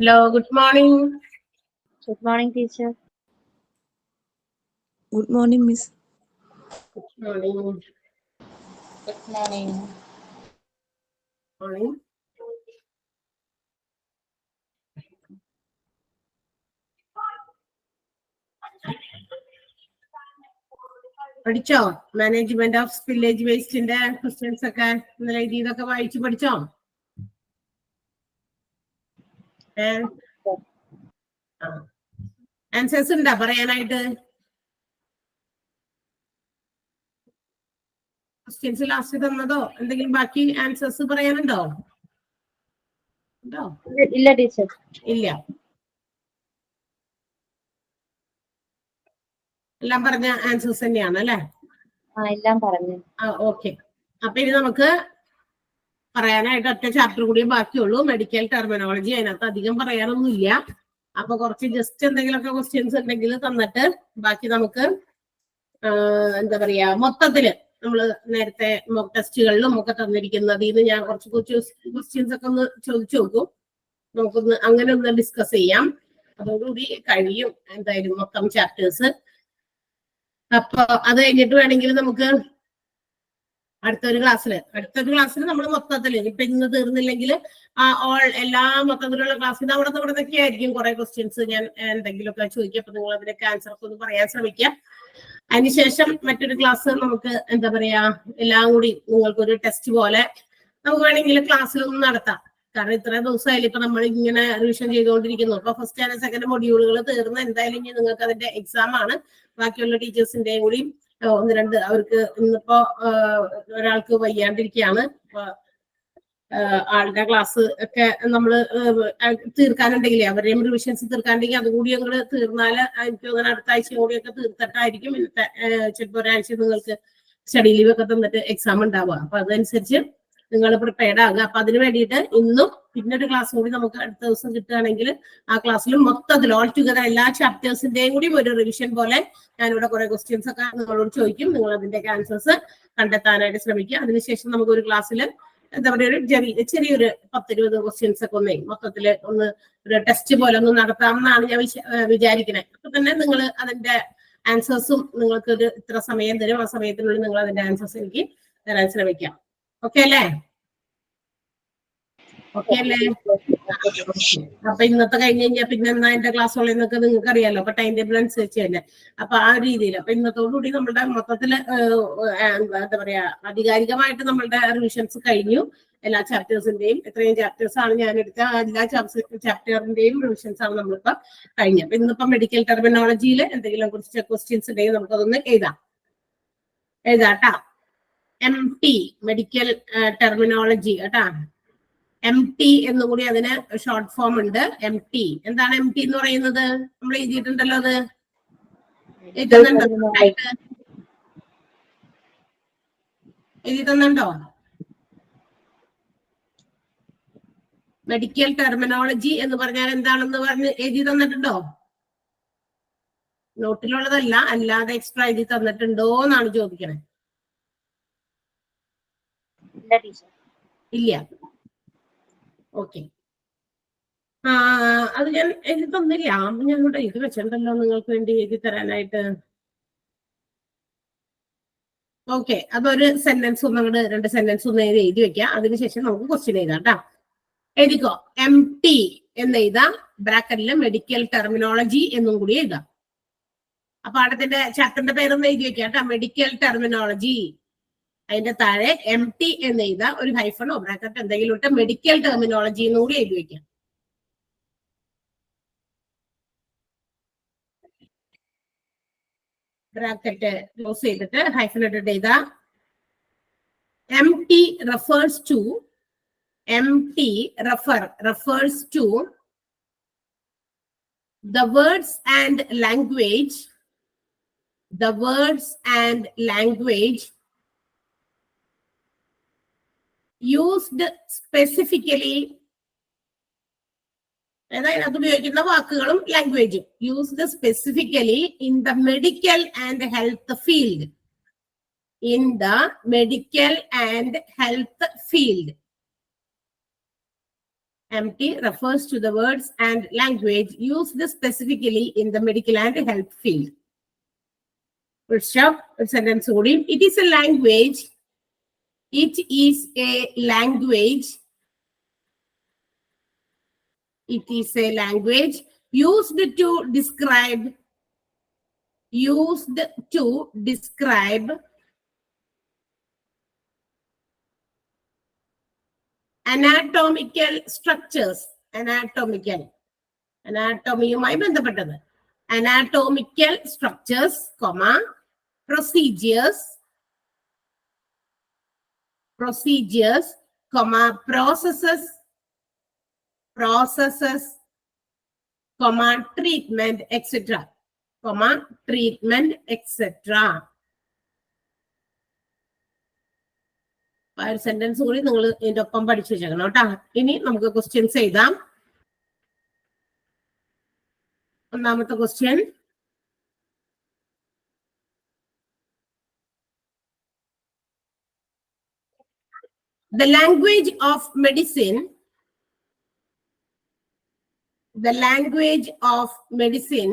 Hello, good morning. Good morning, teacher. Good morning, Miss. Good morning. Good morning. Morning. പഠിച്ചോ? Management of spillage വേസ്റ്റിന്റെ questions ഒക്കെ ഇന്നലെ എഴുതിയതൊക്കെ വായിച്ചു പഠിച്ചോ? Answers ഉണ്ടാ പറയാനായിട്ട്? ക്വസ്റ്റ്യൻസ് ലാസ്റ്റ് തന്നതോ എന്തെങ്കിലും ബാക്കി ആൻസേഴ്സ് പറയാനുണ്ടോ? ഉണ്ടോ? ഇല്ല ടീച്ചർ. ഇല്ല. എല്ലാം പറഞ്ഞ ആൻസേഴ്സ് തന്നെയാണ് അല്ലെ? എല്ലാം പറഞ്ഞു. ഓക്കെ. അപ്പൊ ഇനി നമുക്ക് പറയാനായിട്ട് ഒറ്റ ചാപ്റ്റർ കൂടിയേ ബാക്കിയുള്ളൂ, മെഡിക്കൽ ടെർമിനോളജി. അതിനകത്ത് അധികം പറയാനൊന്നും ഇല്ല. അപ്പൊ കുറച്ച് ജസ്റ്റ് എന്തെങ്കിലുമൊക്കെ ക്വസ്റ്റ്യൻസ് ഉണ്ടെങ്കിൽ തന്നിട്ട് ബാക്കി നമുക്ക് എന്താ പറയാ മൊത്തത്തില് നമ്മള് നേരത്തെ മോക്ക് ടെസ്റ്റുകളിലും ഒക്കെ തന്നിരിക്കുന്നതിൽ നിന്ന് ഞാൻ കുറച്ച് ക്വസ്റ്റ്യൻസ് ഒക്കെ ഒന്ന് ചോദിച്ചു നോക്കും. നമുക്കൊന്ന് അങ്ങനെ ഒന്ന് ഡിസ്കസ് ചെയ്യാം. അതോടുകൂടി കഴിയും എന്തായാലും മൊത്തം ചാപ്റ്റേഴ്സ്. അപ്പൊ അത് കഴിഞ്ഞിട്ട് വേണമെങ്കിൽ നമുക്ക് അടുത്തൊരു ക്ലാസ്സിൽ നമ്മൾ മൊത്തത്തില് ഇപ്പൊ ഇന്ന് തീർന്നില്ലെങ്കിൽ എല്ലാ മൊത്തത്തിലുള്ള ക്ലാസ്സിൽ അവിടെ നിന്നൊക്കെ ആയിരിക്കും കുറെ ക്വസ്റ്റ്യൻസ് ഞാൻ എന്തെങ്കിലുമൊക്കെ ചോദിക്കും. അപ്പൊ നിങ്ങൾ അതിനൊക്കെ ആൻസർ ഒക്കെ ഒന്ന് പറയാൻ ശ്രമിക്കാം. അതിനുശേഷം മറ്റൊരു ക്ലാസ് നമുക്ക് എന്താ പറയാ എല്ലാം കൂടി നിങ്ങൾക്കൊരു ടെസ്റ്റ് പോലെ നമുക്ക് വേണമെങ്കിൽ ക്ലാസ്സിലൊന്നും നടത്താം. കാരണം ഇത്രയും ദിവസമായാലും ഇപ്പൊ നമ്മൾ ഇങ്ങനെ റിവിഷൻ ചെയ്തുകൊണ്ടിരിക്കുന്നു. അപ്പൊ ഫസ്റ്റ് ആൻഡ് സെക്കൻഡ് മൊഡ്യൂളുകൾ തീർന്ന് എന്തായാലും ഇനി നിങ്ങൾക്ക് അതിന്റെ എക്സാം ആണ്. ബാക്കിയുള്ള ടീച്ചേഴ്സിന്റെയും കൂടി ഒന്ന് രണ്ട് അവർക്ക് ഇന്നിപ്പോ ഒരാൾക്ക് വയ്യാണ്ടിരിക്കുകയാണ്. ആളുടെ ക്ലാസ് ഒക്കെ നമ്മള് തീർക്കാനുണ്ടെങ്കിൽ അവരുടെയും റിവിഷൻസ് തീർക്കാനുണ്ടെങ്കിൽ അതുകൂടി ഞങ്ങള് തീർന്നാല് എനിക്ക് അങ്ങനെ അടുത്ത ആഴ്ച കൂടിയൊക്കെ തീർത്തിട്ടായിരിക്കും ഇന്നത്തെ ചിലപ്പോൾ ഒരാഴ്ച നിങ്ങൾക്ക് സ്റ്റഡി ലീവ് ഒക്കെ തന്നിട്ട് എക്സാം ഉണ്ടാവുക. അപ്പൊ അതനുസരിച്ച് നിങ്ങൾ പ്രിപ്പയർഡ് ആകുക. അപ്പൊ അതിന് വേണ്ടിയിട്ട് ഇന്നും പിന്നൊരു ക്ലാസ് കൂടി നമുക്ക് അടുത്ത ദിവസം കിട്ടുകയാണെങ്കിൽ ആ ക്ലാസ്സിലും മൊത്തത്തിൽ ഓൾ ടുഗദർ എല്ലാ ചാപ്റ്റേഴ്സിന്റെയും കൂടി ഒരു റിവിഷൻ പോലെ ഞാനിവിടെ കുറെ ക്വസ്റ്റ്യൻസ് ഒക്കെ നിങ്ങളോട് ചോദിക്കും. നിങ്ങൾ അതിന്റെയൊക്കെ ആൻസേഴ്സ് കണ്ടെത്താനായിട്ട് ശ്രമിക്കുക. അതിനുശേഷം നമുക്ക് ഒരു ക്ലാസ്സിൽ എന്താ പറയുക ഒരു ചെറിയൊരു 10-20 ക്വസ്റ്റ്യൻസ് ഒക്കെ ഒന്നേ മൊത്തത്തില് ഒന്ന് ഒരു ടെസ്റ്റ് പോലെ ഒന്ന് നടത്താമെന്നാണ് ഞാൻ വിചാരിക്കുന്നത്. അപ്പൊ തന്നെ നിങ്ങൾ അതിന്റെ ആൻസേഴ്സും നിങ്ങൾക്ക് ഒരു ഇത്ര സമയം തരും. ആ സമയത്തിനുള്ളിൽ നിങ്ങൾ അതിന്റെ ആൻസേഴ്സ് എനിക്ക് തരാൻ ശ്രമിക്കാം. ഓക്കെ അല്ലേ? ഓക്കെ അല്ലേ? അപ്പൊ ഇന്നത്തെ കഴിഞ്ഞ് കഴിഞ്ഞാൽ പിന്നെ എന്നാ എന്റെ ക്ലാസ്സുകളിൽ നിന്നൊക്കെ നിങ്ങൾക്ക് അറിയാലോ. അപ്പൊ ടൈം ടേബിൾ അനുസരിച്ച് തന്നെ അപ്പൊ ആ രീതിയിൽ അപ്പൊ ഇന്നത്തോടുകൂടി നമ്മളുടെ മൊത്തത്തില് എന്താ പറയാ ആധികാരികമായിട്ട് നമ്മളുടെ റിവിഷൻസ് കഴിഞ്ഞു. എല്ലാ ചാപ്റ്റേഴ്സിന്റെയും എത്രയും ചാപ്റ്റേഴ്സ് ആണ് ഞാൻ എടുത്ത എല്ലാ ചാപ്റ്ററിന്റെയും റിവിഷൻസ് ആണ് നമ്മളിപ്പോ കഴിഞ്ഞത്. അപ്പൊ ഇന്നിപ്പോ മെഡിക്കൽ ടെർമിനോളജിയിൽ എന്തെങ്കിലും കുറച്ച് ക്വസ്റ്റ്യൻസ് ഉണ്ടെങ്കിൽ നമുക്കതൊന്ന് എഴുതാട്ടാ. MT മെഡിക്കൽ ടെർമിനോളജി കേട്ടാ. MT എന്നുകൂടി അതിന് ഷോർട്ട് ഫോം ഉണ്ട്. MT എന്താണ് MT എന്ന് പറയുന്നത്? നമ്മൾ എഴുതിയിട്ടുണ്ടല്ലോ. അത് എഴുതി തന്നുണ്ടോ? മെഡിക്കൽ ടെർമിനോളജി എന്ന് പറഞ്ഞാൽ എന്താണെന്ന് പറഞ്ഞ് എഴുതി തന്നിട്ടുണ്ടോ? നോട്ടിലുള്ളതല്ല, അല്ലാതെ എക്സ്ട്രാ എഴുതി തന്നിട്ടുണ്ടോ എന്നാണ് ചോദിക്കണേ. ഇല്ല. ഓക്കെ. അത് ഞാൻ എഴുതി തന്നില്ല. ഞാൻ ഇവിടെ എഴുതി വെച്ചിട്ടുണ്ടല്ലോ നിങ്ങൾക്ക് വേണ്ടി എഴുതി തരാനായിട്ട്. ഓക്കെ, അതൊരു സെന്റൻസ് ഒന്ന് അങ്ങോട്ട് 2 സെന്റൻസ് ഒന്ന് എഴുതി വെക്കാം. അതിനുശേഷം നമുക്ക് ക്വസ്റ്റ്യൻ എഴുതാം കേട്ടാ. എഴുതിക്കോ. MT എന്ന് എഴുതാം. ബ്രാക്കറ്റില് മെഡിക്കൽ ടെർമിനോളജി എന്നും കൂടി എഴുതാം. അപ്പൊ പാഠത്തിന്റെ ചാപ്റ്ററിന്റെ പേരൊന്ന് എഴുതി വെക്കാം കേട്ടാ. Medical terminology. അതിന്റെ താഴെ MT എന്ന് എഴുതാം. ഒരു ഹൈഫണോ ബ്രാക്കറ്റ് എന്തെങ്കിലും ഇട്ട് മെഡിക്കൽ ടെർമിനോളജി എന്നും കൂടി എഴുതി വെക്കാം. ബ്രാക്കറ്റ് ക്ലോസ് ചെയ്തിട്ട് ഹൈഫൻ ഇട്ടിട്ട് എഴുതാം. MT refers to the words and language used specifically, അതായത് അത് ഉപയോഗിക്കുന്ന വാക്കുകളും ലാംഗ്വേജും used specifically in the medical and health field. MT refers to the words and language used specifically in the medical and health field. Sentence കൂടി. It is a language. It is a language. It is a language used to describe anatomical structures. Anatomy-യുമായി ബന്ധപ്പെട്ടത്. Anatomical structures, procedures, processes, treatment, etc. Sentence കൂടി നിങ്ങൾ ഇതിന്റെ ഒപ്പം പഠിച്ചു വെച്ചേക്കണം കേട്ടോ. ഇനി നമുക്ക് ക്വസ്റ്റ്യൻസ് എഴുതാം. ഒന്നാമത്തെ question. The language of medicine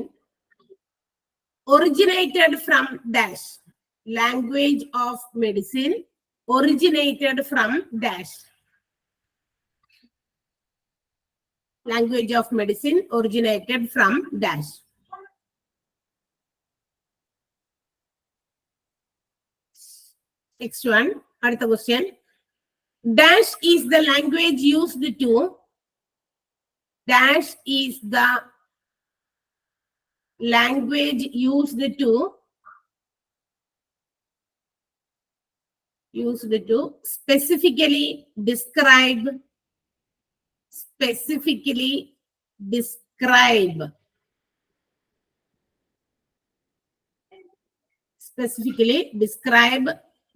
originated from dash. Language of medicine originated from dash. Language of medicine originated from dash. Next one, another question. Dash is the language used to. Dash is the language used to specifically describe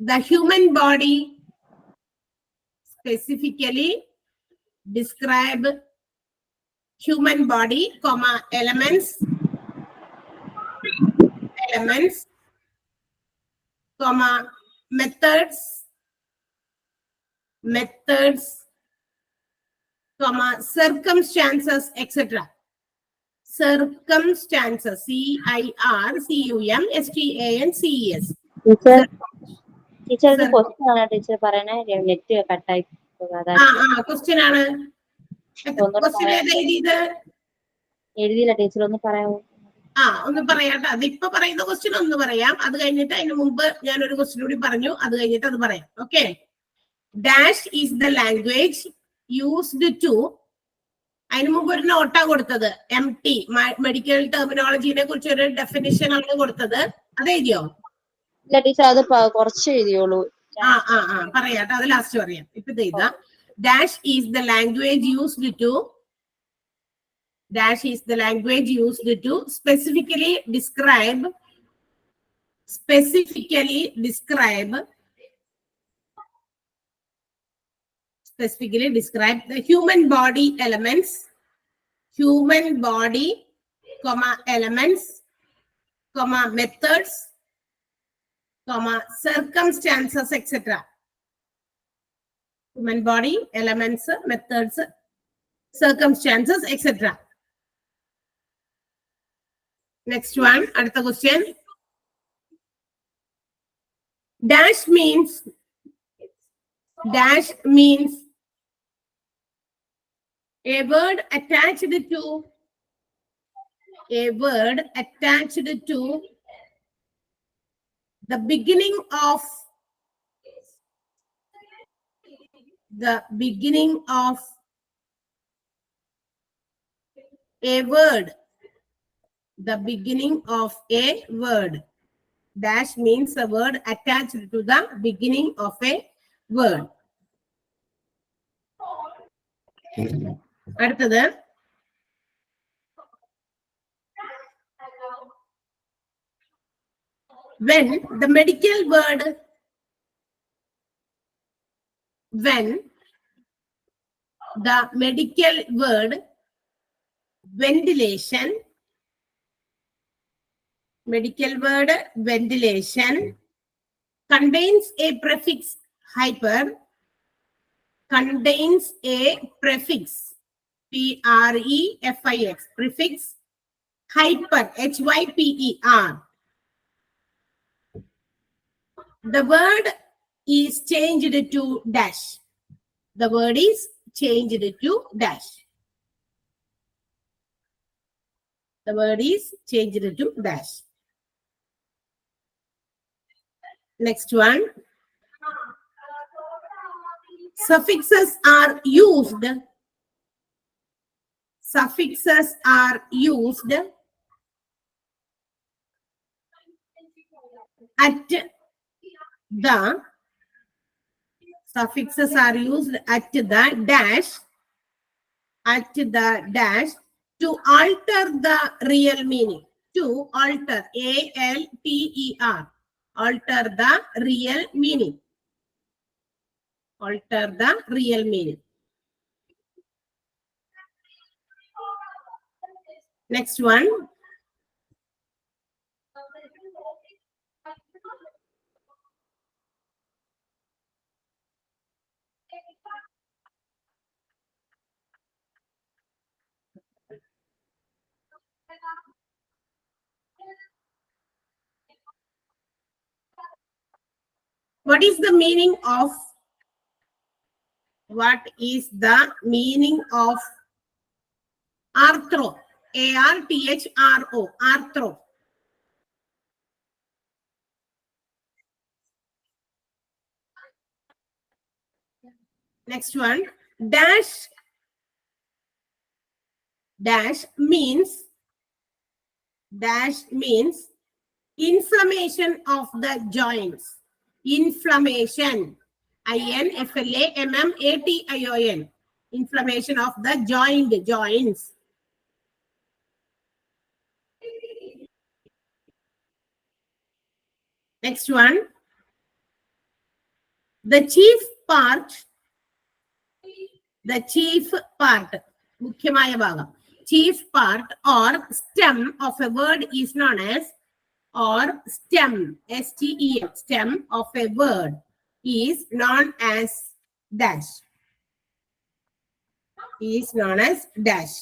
the human body. Specifically describe human body, elements, methods, circumstances, etc. Circumstances, CIRCUMSTANCES. Teacher question ആണ് teacher പറയണേ. Net കട്ടായി. Question ആണ്. എഴുതിയില്ല teacher, ഒന്ന് പറയാമോ? ഒന്ന് പറയാട്ടോ. അതിപ്പോ പറയുന്ന ക്വസ്റ്റ്യൻ ഒന്ന് പറയാം. അത് കഴിഞ്ഞിട്ട് അതിന് മുമ്പ് ഞാൻ ഒരു ക്വസ്റ്റ്യൻ കൂടി പറഞ്ഞു. അത് കഴിഞ്ഞിട്ട് അത് പറയാം. Okay. Dash is the language used to. അതിന് മുമ്പ് ഒരു നോട്ടാ കൊടുത്തത്. MT മെഡിക്കൽ ടെർമിനോളജിനെ കുറിച്ച് ഒരു ഡെഫിനിഷൻ ആണ് കൊടുത്തത്. അത് എഴുതിയോ? ഇല്ല ടീച്ചർ, അത് കുറച്ച് എഴുതിയോളൂ. പറയാട്ടോ. അത് ലാസ്റ്റ് പറയാം. ഇപ്പൊ ഇത് എഴുതാം. Dash is the language used to. Dash is the language used to specifically describe the human body elements, elements, methods, circumstances, etc. Human body, elements, methods, circumstances, etc. Next one, another question. Dash means a word attached to the beginning of a word. The beginning of a word. Dash means a word attached to the beginning of a word. അടുത്തത്, when the medical word ventilation contains a prefix hyper, P-R-E-F-I-X. Prefix hyper, H-Y-P-E-R. The word is changed to dash. The word is changed to dash. The word is changed to dash. Next one. Suffixes are used. Suffixes are used at the. Suffixes are used at the dash. At the dash to alter the real meaning. To alter, A-L-T-E-R. Alter the real meaning. Alter the real meaning. Next one. What is the meaning of arthro? A-R-T-H-R-O. Arthro. Next one. Dash means inflammation of the joints. Inflammation. I-N-F-L-A-M-M-A-T-I-O-N. Inflammation of the joints. Next one. The chief part. മുഖ്യമായ ഭാഗം. Chief part or stem of a word is known as, or stem, S-T-E-M, stem of a word is known as dash. Is known as dash.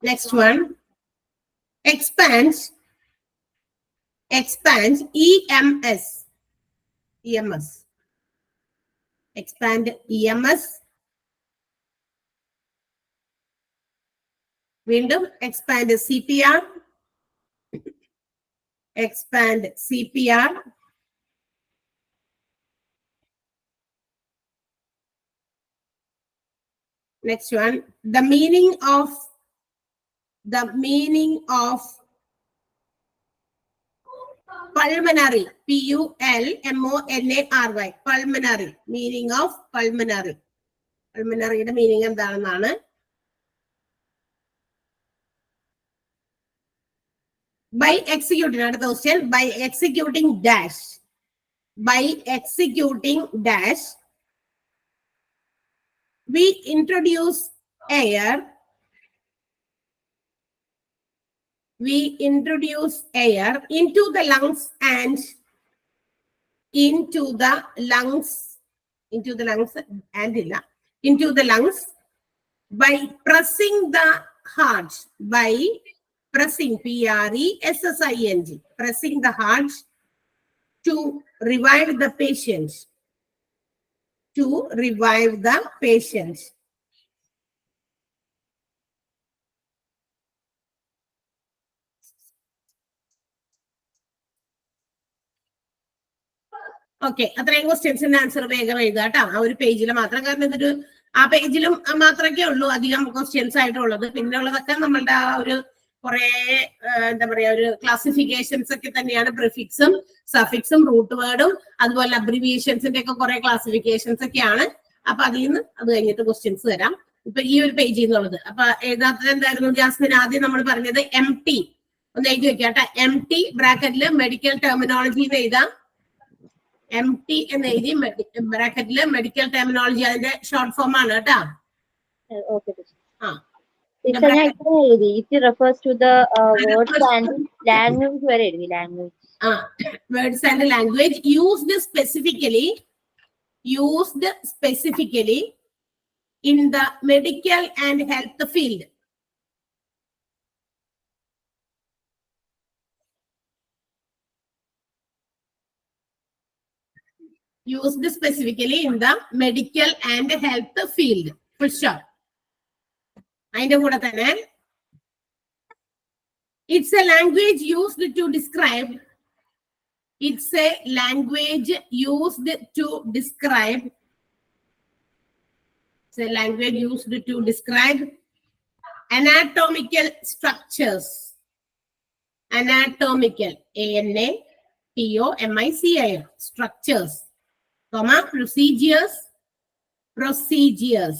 Next one. Expands, E-M-S. EMS. Expand, EMS. വീണ്ടും expand, CPR. Expand, CPR. Next one. The meaning of pulmonary, P-U-L-M-O-N-A-R-Y. Pulmonary. Meaning of pulmonary. Pulmonary meaning എന്താണെന്നാണ്. By executing, അടുത്ത question. By executing dash. By executing dash, we introduce air. We introduce air into the lungs and into the lungs by pressing the heart, by pressing, P-R-E-S-S-I-N-G, pressing the heart to revive the patient. To revive the patient. Okay, അത്രയും ക്വസ്റ്റ്യൻസിന്റെ answer വേഗം എഴുതുക കേട്ടോ. ആ ഒരു പേജിൽ മാത്രം, കാരണം ഇതൊരു ആ പേജിലും മാത്രമേ ഉള്ളൂ അധികം ക്വസ്റ്റ്യൻസ് ആയിട്ടുള്ളത്. പിന്നെ ഉള്ളതൊക്കെ നമ്മളുടെ ആ ഒരു കുറെ എന്താ പറയാ ഒരു ക്ലാസിഫിക്കേഷൻസ് ഒക്കെ തന്നെയാണ്. പ്രിഫിക്സും സഫിക്സും റൂട്ട് വേർഡും അതുപോലെ അബ്രിവിയേഷൻസിന്റെ ഒക്കെ കുറെ ക്ലാസിഫിക്കേഷൻസ് ഒക്കെയാണ്. അപ്പൊ അതിൽ നിന്ന് അത് കഴിഞ്ഞിട്ട് ക്വസ്റ്റ്യൻസ് തരാം. ഇപ്പൊ ഈ ഒരു പേജിൽ നിന്നുള്ളത്. അപ്പൊ എഴുതാത്തത് എന്തായിരുന്നു ജാസ്മിൻ? ആദ്യം നമ്മൾ പറഞ്ഞത് MT ഒന്ന് എഴുതി വെക്കാട്ടെ. MT ബ്രാക്കറ്റില് മെഡിക്കൽ ടെർമിനോളജി എന്ന് എഴുതാം. MT എന്ന് എഴുതി ബ്രാക്കറ്റില് മെഡിക്കൽ ടെർമിനോളജി, അതിന്റെ ഷോർട്ട് ഫോം ആണ് കേട്ടോ. It refers to the words and language വരെ എഴുതി. Language Words and language used specifically in the medical and health field. Used specifically in the medical and health field. Full stop. അതിന്റെ കൂടെ തന്നെ it's a language used to describe. It's a language used to describe. It's a language used to describe anatomical structures. Anatomical, ANATOMICAL, structures, comma, procedures, PROCEDURES,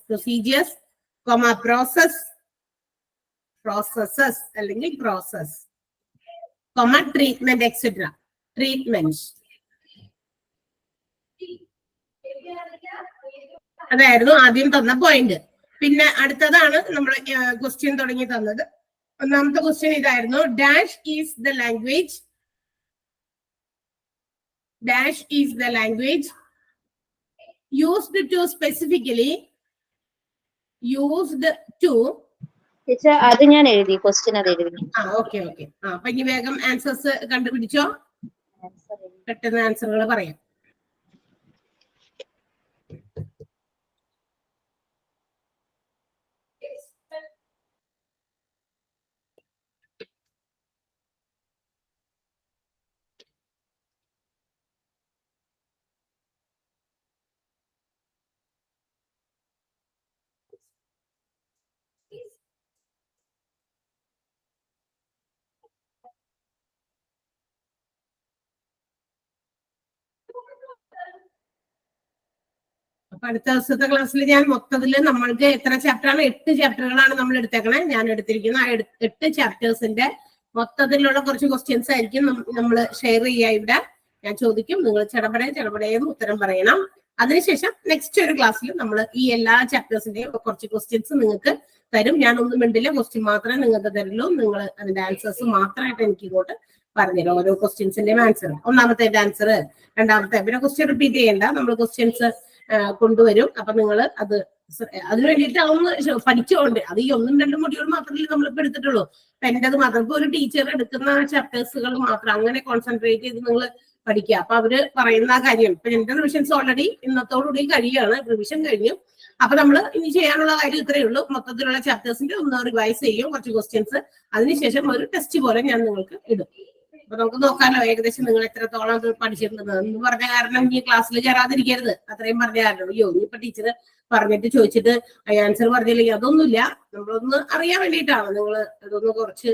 procedures, comma, processes, അല്ലെങ്കിൽ process, comma, treatment, etc. Treatments. അതായിരുന്നു ആദ്യം തന്ന point. പിന്നെ അടുത്തതാണ് നമ്മൾ question തുടങ്ങി തന്നത്. ഒന്നാമത്തെ ക്വസ്റ്റ്യൻ ഇതായിരുന്നു, dash is the language used to specifically teacher അത് ഞാൻ എഴുതി, ക്വസ്റ്റ്യൻ അത് എഴുതി. ഓക്കെ. അപ്പൊ ഇനി വേഗം ആൻസേഴ്സ് കണ്ടുപിടിച്ചോ, പെട്ടെന്ന് ആൻസറുകൾ പറയാം. അപ്പൊ അടുത്ത ദിവസത്തെ ക്ലാസ്സിൽ ഞാൻ മൊത്തത്തില് നമ്മൾക്ക് എത്ര ചാപ്റ്ററാണ്, 8 ചാപ്റ്ററുകളാണ് നമ്മൾ എടുത്തേക്കണേ. ഞാൻ എടുത്തിരിക്കുന്ന 8 ചാപ്റ്റേഴ്സിന്റെ മൊത്തത്തിലുള്ള കുറച്ച് ക്വസ്റ്റ്യൻസ് ആയിരിക്കും നമ്മൾ ഷെയർ ചെയ്യുക. ഇവിടെ ഞാൻ ചോദിക്കും, നിങ്ങൾ ചെടപടയെന്ന് ഉത്തരം പറയണം. അതിനുശേഷം നെക്സ്റ്റ് ഒരു ക്ലാസ്സിൽ നമ്മൾ ഈ എല്ലാ ചാപ്റ്റേഴ്സിന്റെയും കുറച്ച് ക്വസ്റ്റ്യൻസ് നിങ്ങൾക്ക് തരും. ഞാൻ ഒന്നും മിണ്ടില്ല, ക്വസ്റ്റ്യൻ മാത്രമേ നിങ്ങൾക്ക് തരുള്ളൂ. നിങ്ങൾ അതിന്റെ ആൻസേഴ്സ് മാത്രമായിട്ട് എനിക്ക് ഇങ്ങോട്ട് പറഞ്ഞുതരും, ഓരോ ക്വസ്റ്റ്യൻസിന്റെയും ആൻസർ. ഒന്നാമത്തെ ആൻസർ, രണ്ടാമത്തെ, പിന്നെ ക്വസ്റ്റ്യൻ റിപ്പീറ്റ് ചെയ്യണ്ട, നമ്മൾ ക്വസ്റ്റ്യൻസ് കൊണ്ടുവരും. അപ്പൊ നിങ്ങൾ അതിന് വേണ്ടിയിട്ട് അതൊന്ന് പഠിച്ചുകൊണ്ട്, അത് ഈ 1-2 മൊഡ്യൂൾ മാത്രമല്ലേ നമ്മളിപ്പോ എടുത്തിട്ടുള്ളൂ. അപ്പൊ എന്റേത് മാത്രം, ഇപ്പൊ ഒരു ടീച്ചർ എടുക്കുന്ന ചാപ്റ്റേഴ്സുകൾ മാത്രം അങ്ങനെ കോൺസെൻട്രേറ്റ് ചെയ്ത് നിങ്ങൾ പഠിക്കുക. അപ്പൊ അവര് പറയുന്ന കാര്യം, ഇപ്പൊ എന്റെ റിവിഷൻസ് ഓൾറെഡി ഇന്നത്തോടുകൂടി കഴിയുകയാണ്, റിവിഷൻ കഴിഞ്ഞു. അപ്പൊ നമ്മൾ ഇനി ചെയ്യാനുള്ള കാര്യം ഇത്രയേ ഉള്ളൂ. മൊത്തത്തിലുള്ള ചാപ്റ്റേഴ്സിന്റെ ഒന്ന് റിവൈസ് ചെയ്യും, കുറച്ച് ക്വസ്റ്റ്യൻസ്, അതിനുശേഷം ഒരു ടെസ്റ്റ് പോലെ ഞാൻ നിങ്ങൾക്ക് ഇടും. അപ്പൊ നമുക്ക് നോക്കാമല്ലോ ഏകദേശം നിങ്ങൾ എത്രത്തോളം അത് പഠിച്ചിരുന്നത് എന്ന് പറഞ്ഞ കാരണം ഈ ക്ലാസ്സിൽ കയറാതിരിക്കരുത്, അത്രയും പറഞ്ഞ കാരണം. അയ്യോ ഇനിയിപ്പൊ ടീച്ചർ പറഞ്ഞിട്ട് ചോദിച്ചിട്ട് ആൻസർ പറഞ്ഞില്ലെങ്കിൽ അതൊന്നുമില്ല, നമ്മളൊന്ന് അറിയാൻ വേണ്ടിയിട്ടാണ്. നിങ്ങൾ അതൊന്ന് കുറച്ച്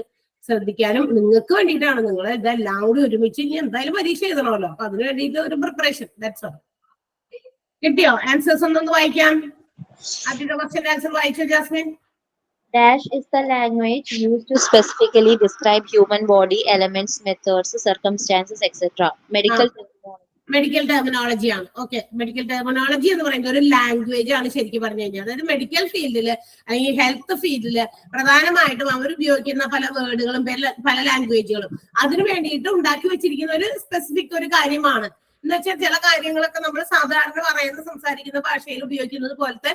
ശ്രദ്ധിക്കാനും നിങ്ങൾക്ക് വേണ്ടിയിട്ടാണ്. നിങ്ങൾ ഇതെല്ലാം കൂടി ഒരുമിച്ച് ഇനി എന്തായാലും പരീക്ഷ എഴുതണമല്ലോ, അപ്പൊ അതിന് വേണ്ടിയിട്ട് ഒരു പ്രിപ്പറേഷൻ. That's all. കിട്ടിയോ ആൻസേഴ്സ്? ഒന്നൊന്ന് വായിക്കാം. ആദ്യത്തെ ക്വസ്റ്റ്യൻ ആൻസർ വായിച്ചോ Jasmine. Dash is the language used to specifically describe human body, elements, methods, circumstances, etc. Medical terminology ആണ്. ഓക്കെ, മെഡിക്കൽ ടെർമിനോളജി എന്ന് പറയുന്നത് ഒരു ലാംഗ്വേജ് ആണ് ശരിക്കും പറഞ്ഞു കഴിഞ്ഞാൽ. അതായത് മെഡിക്കൽ ഫീൽഡില് അല്ലെങ്കിൽ ഹെൽത്ത് ഫീൽഡില് പ്രധാനമായിട്ടും അവർ ഉപയോഗിക്കുന്ന പല വേർഡുകളും പല ലാംഗ്വേജുകളും അതിനു വേണ്ടിയിട്ട് ഉണ്ടാക്കി വെച്ചിരിക്കുന്ന ഒരു സ്പെസിഫിക് ഒരു കാര്യമാണ്. എന്ന് വെച്ചാൽ ചില കാര്യങ്ങളൊക്കെ നമ്മൾ സാധാരണ സംസാരിക്കുന്ന ഭാഷയിൽ ഉപയോഗിക്കുന്നത് പോലത്തെ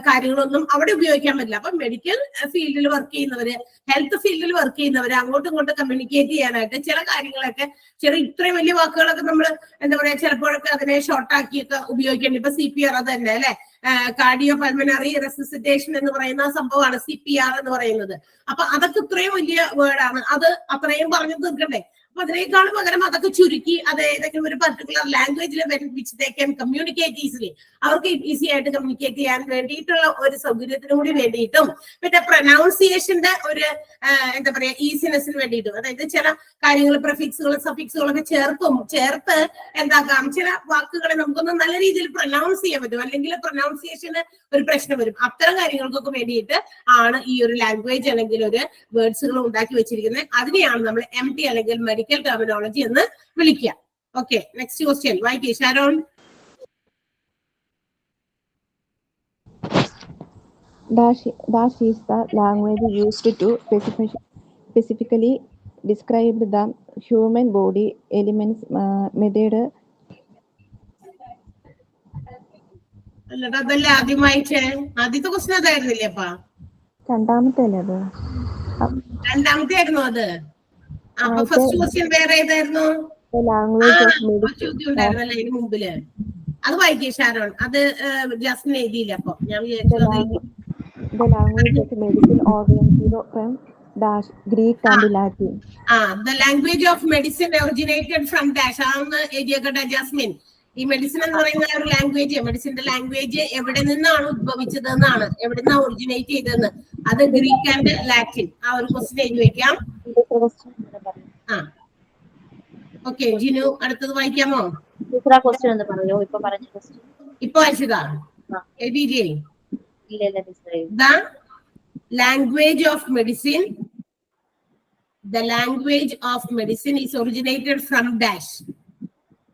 കാര്യങ്ങളൊന്നും അവിടെ ഉപയോഗിക്കാൻ പറ്റില്ല. അപ്പൊ മെഡിക്കൽ ഫീൽഡിൽ വർക്ക് ചെയ്യുന്നവര്, ഹെൽത്ത് ഫീൽഡിൽ വർക്ക് ചെയ്യുന്നവര് അങ്ങോട്ടും ഇങ്ങോട്ടും കമ്മ്യൂണിക്കേറ്റ് ചെയ്യാനായിട്ട് ചില കാര്യങ്ങളൊക്കെ, ഇത്രയും വലിയ വാക്കുകളൊക്കെ നമ്മൾ എന്താ പറയാ ചിലപ്പോഴൊക്കെ അതിനെ ഷോർട്ടാക്കിയൊക്കെ ഉപയോഗിക്കേണ്ടി. ഇപ്പൊ CPR അത് തന്നെ അല്ലെ, കാർഡിയോ പൾമനറി റെസിസിറ്റേഷൻ എന്ന് പറയുന്ന സംഭവമാണ് CPR എന്ന് പറയുന്നത്. അപ്പൊ അതൊക്കെ ഇത്രയും വലിയ വേർഡാണ്, അത് അത്രയും പറഞ്ഞു തീർക്കണ്ടേ. അപ്പൊ അതിനേക്കാൾ പകരം അതൊക്കെ ചുരുക്കി അത് ഏതെങ്കിലും ഒരു പർട്ടിക്കുലർ ലാംഗ്വേജിൽ which they can communicate easily, അവർക്ക് ഈസി ആയിട്ട് കമ്മ്യൂണിക്കേറ്റ് ചെയ്യാൻ വേണ്ടിയിട്ടുള്ള ഒരു സൗകര്യത്തിനും കൂടി വേണ്ടിയിട്ടും പിന്നെ പ്രൊനൗൺസിയേഷന്റെ ഒരു എന്താ പറയാ ഈസിനെസ്സിന് വേണ്ടിയിട്ടും, അതായത് ചില കാര്യങ്ങൾ പ്രിഫിക്സുകളും സഫിക്സുകളൊക്കെ ചേർത്ത് എന്താക്കാം, ചില വാക്കുകളെ നമുക്കൊന്ന് നല്ല രീതിയിൽ പ്രൊനൗൺസ് ചെയ്യാൻ പറ്റും, അല്ലെങ്കിൽ പ്രൊനൗൺസിയേഷന് ഒരു പ്രശ്നം വരും. അത്തരം കാര്യങ്ങൾക്കൊക്കെ വേണ്ടിയിട്ട് ആണ് ഈ ഒരു ലാംഗ്വേജ് അല്ലെങ്കിൽ ഒരു വേർഡ്സുകൾ ഉണ്ടാക്കി വെച്ചിരിക്കുന്നത്. അതിനെയാണ് നമ്മൾ MT അല്ലെങ്കിൽ മെഡിക്കൽ ടെർമിനോളജി എന്ന് വിളിക്കുക. ഓക്കെ, നെക്സ്റ്റ് ക്വസ്റ്റ്യൻ വായിക്കേ Sharon. Dash is the language used to specifically described the human body elements method. അല്ലടാ അതല്ലേ ആദ്യം വായിച്ചേ? ആദ്യത്തെ ക്വസ്റ്റ്യൻ അതായിരുന്നില്ലേ അപ്പാ? രണ്ടാമത്തല്ലേ അത്? രണ്ടാമത്തെ ആയിരുന്നു അത്. അപ്പൊ ഫസ്റ്റ് ക്വസ്റ്റ്യൻ വേറെ ഏതായിരുന്നു? ലാംഗ്വേജ് ഓഫ് ആ ചോദ്യം ഉണ്ടായിരുന്നല്ലേ ഇതിന് മുമ്പില്. അത് വായിക്കേ ഷാരോൺ. അത് ജാസ്മിൻ എഴുതിയില്ല. അപ്പൊ ഞാൻ വിചാരിച്ചു അത് the language of medicine originated from dash Greek and Latin. the language of medicine originated from dash ആണെന്ന് എഴുതിയേക്കട്ടെ ജാസ്മിൻ. ഈ മെഡിസിൻ എന്ന് പറയുന്ന ഒരു ലാംഗ്വേജ്, മെഡിസിന്റെ ലാംഗ്വേജ് എവിടെ നിന്നാണ് ഉദ്ഭവിച്ചത് എന്നാണ്, എവിടെ നിന്നാണ് ഒറിജിനേറ്റ് ചെയ്തതെന്ന്. അത് ഗ്രീക്ക് ആൻഡ് ലാറ്റിൻ. ആ ഒരു ക്വസ്റ്റ്യൻ എഴുതി വെക്കാം. ഓക്കെ ജിനു, അടുത്തത് വായിക്കാമോ? ഇപ്പൊ വായിച്ചതാ? എഴുതിയില്ലേ? The language of medicine. The language of medicine is originated from dash.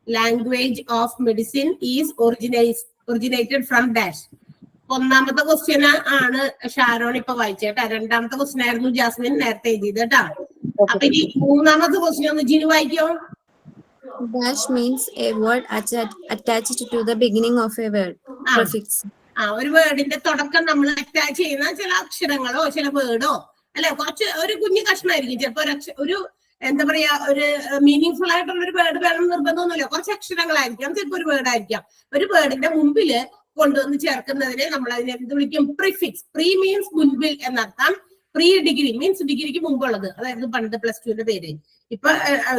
Language of medicine is originated from dash. ഒന്നാമത്തെ ക്വസ്റ്റ്യൻ ആണ് ഷാരോൺ ഇപ്പൊ വായിച്ചേട്ടാ. രണ്ടാമത്തെ ക്വസ്റ്റ്യൻ ആയിരുന്നു ജാസ്മിൻ നേരത്തെ എഴുതിയത് കേട്ടാ. അപ്പൊ ഇനി മൂന്നാമത്തെ ക്വസ്റ്റ്യൻ ഒന്ന് ജിനു വായിക്കോ. Dash means a word attached to the beginning of a word. Prefix. ഒരു വേർഡിന്റെ തുടക്കം നമ്മൾ അറ്റാച്ച് ചെയ്യുന്ന ചില അക്ഷരങ്ങളോ ചില വേർഡോ അല്ലെ, കുറച്ച് ഒരു കുഞ്ഞു കഷ്ണമായിരിക്കും. ചിലപ്പോ ഒരു എന്താ പറയാ, ഒരു മീനിങ് ഫുൾ ആയിട്ടുള്ള ഒരു വേർഡ് വേണം നിർബന്ധമൊന്നുമില്ല. കുറച്ച് അക്ഷരങ്ങളായിരിക്കാം, ചിലപ്പോ ഒരു വേർഡ് ആയിരിക്കാം. ഒരു വേർഡിന്റെ മുമ്പില് കൊണ്ടുവന്ന് ചേർക്കുന്നതിന് നമ്മൾ അതിനെ എന്ത് വിളിക്കും? പ്രിഫിക്സ്. പ്രീ മീൻസ് മുൻപിൽ എന്നർത്ഥം. പ്രീ ഡിഗ്രി മീൻസ് ഡിഗ്രിക്ക് മുമ്പുള്ളത്. അതായത് പണ്ട് +2ന്റെ പേര്. ഇപ്പൊ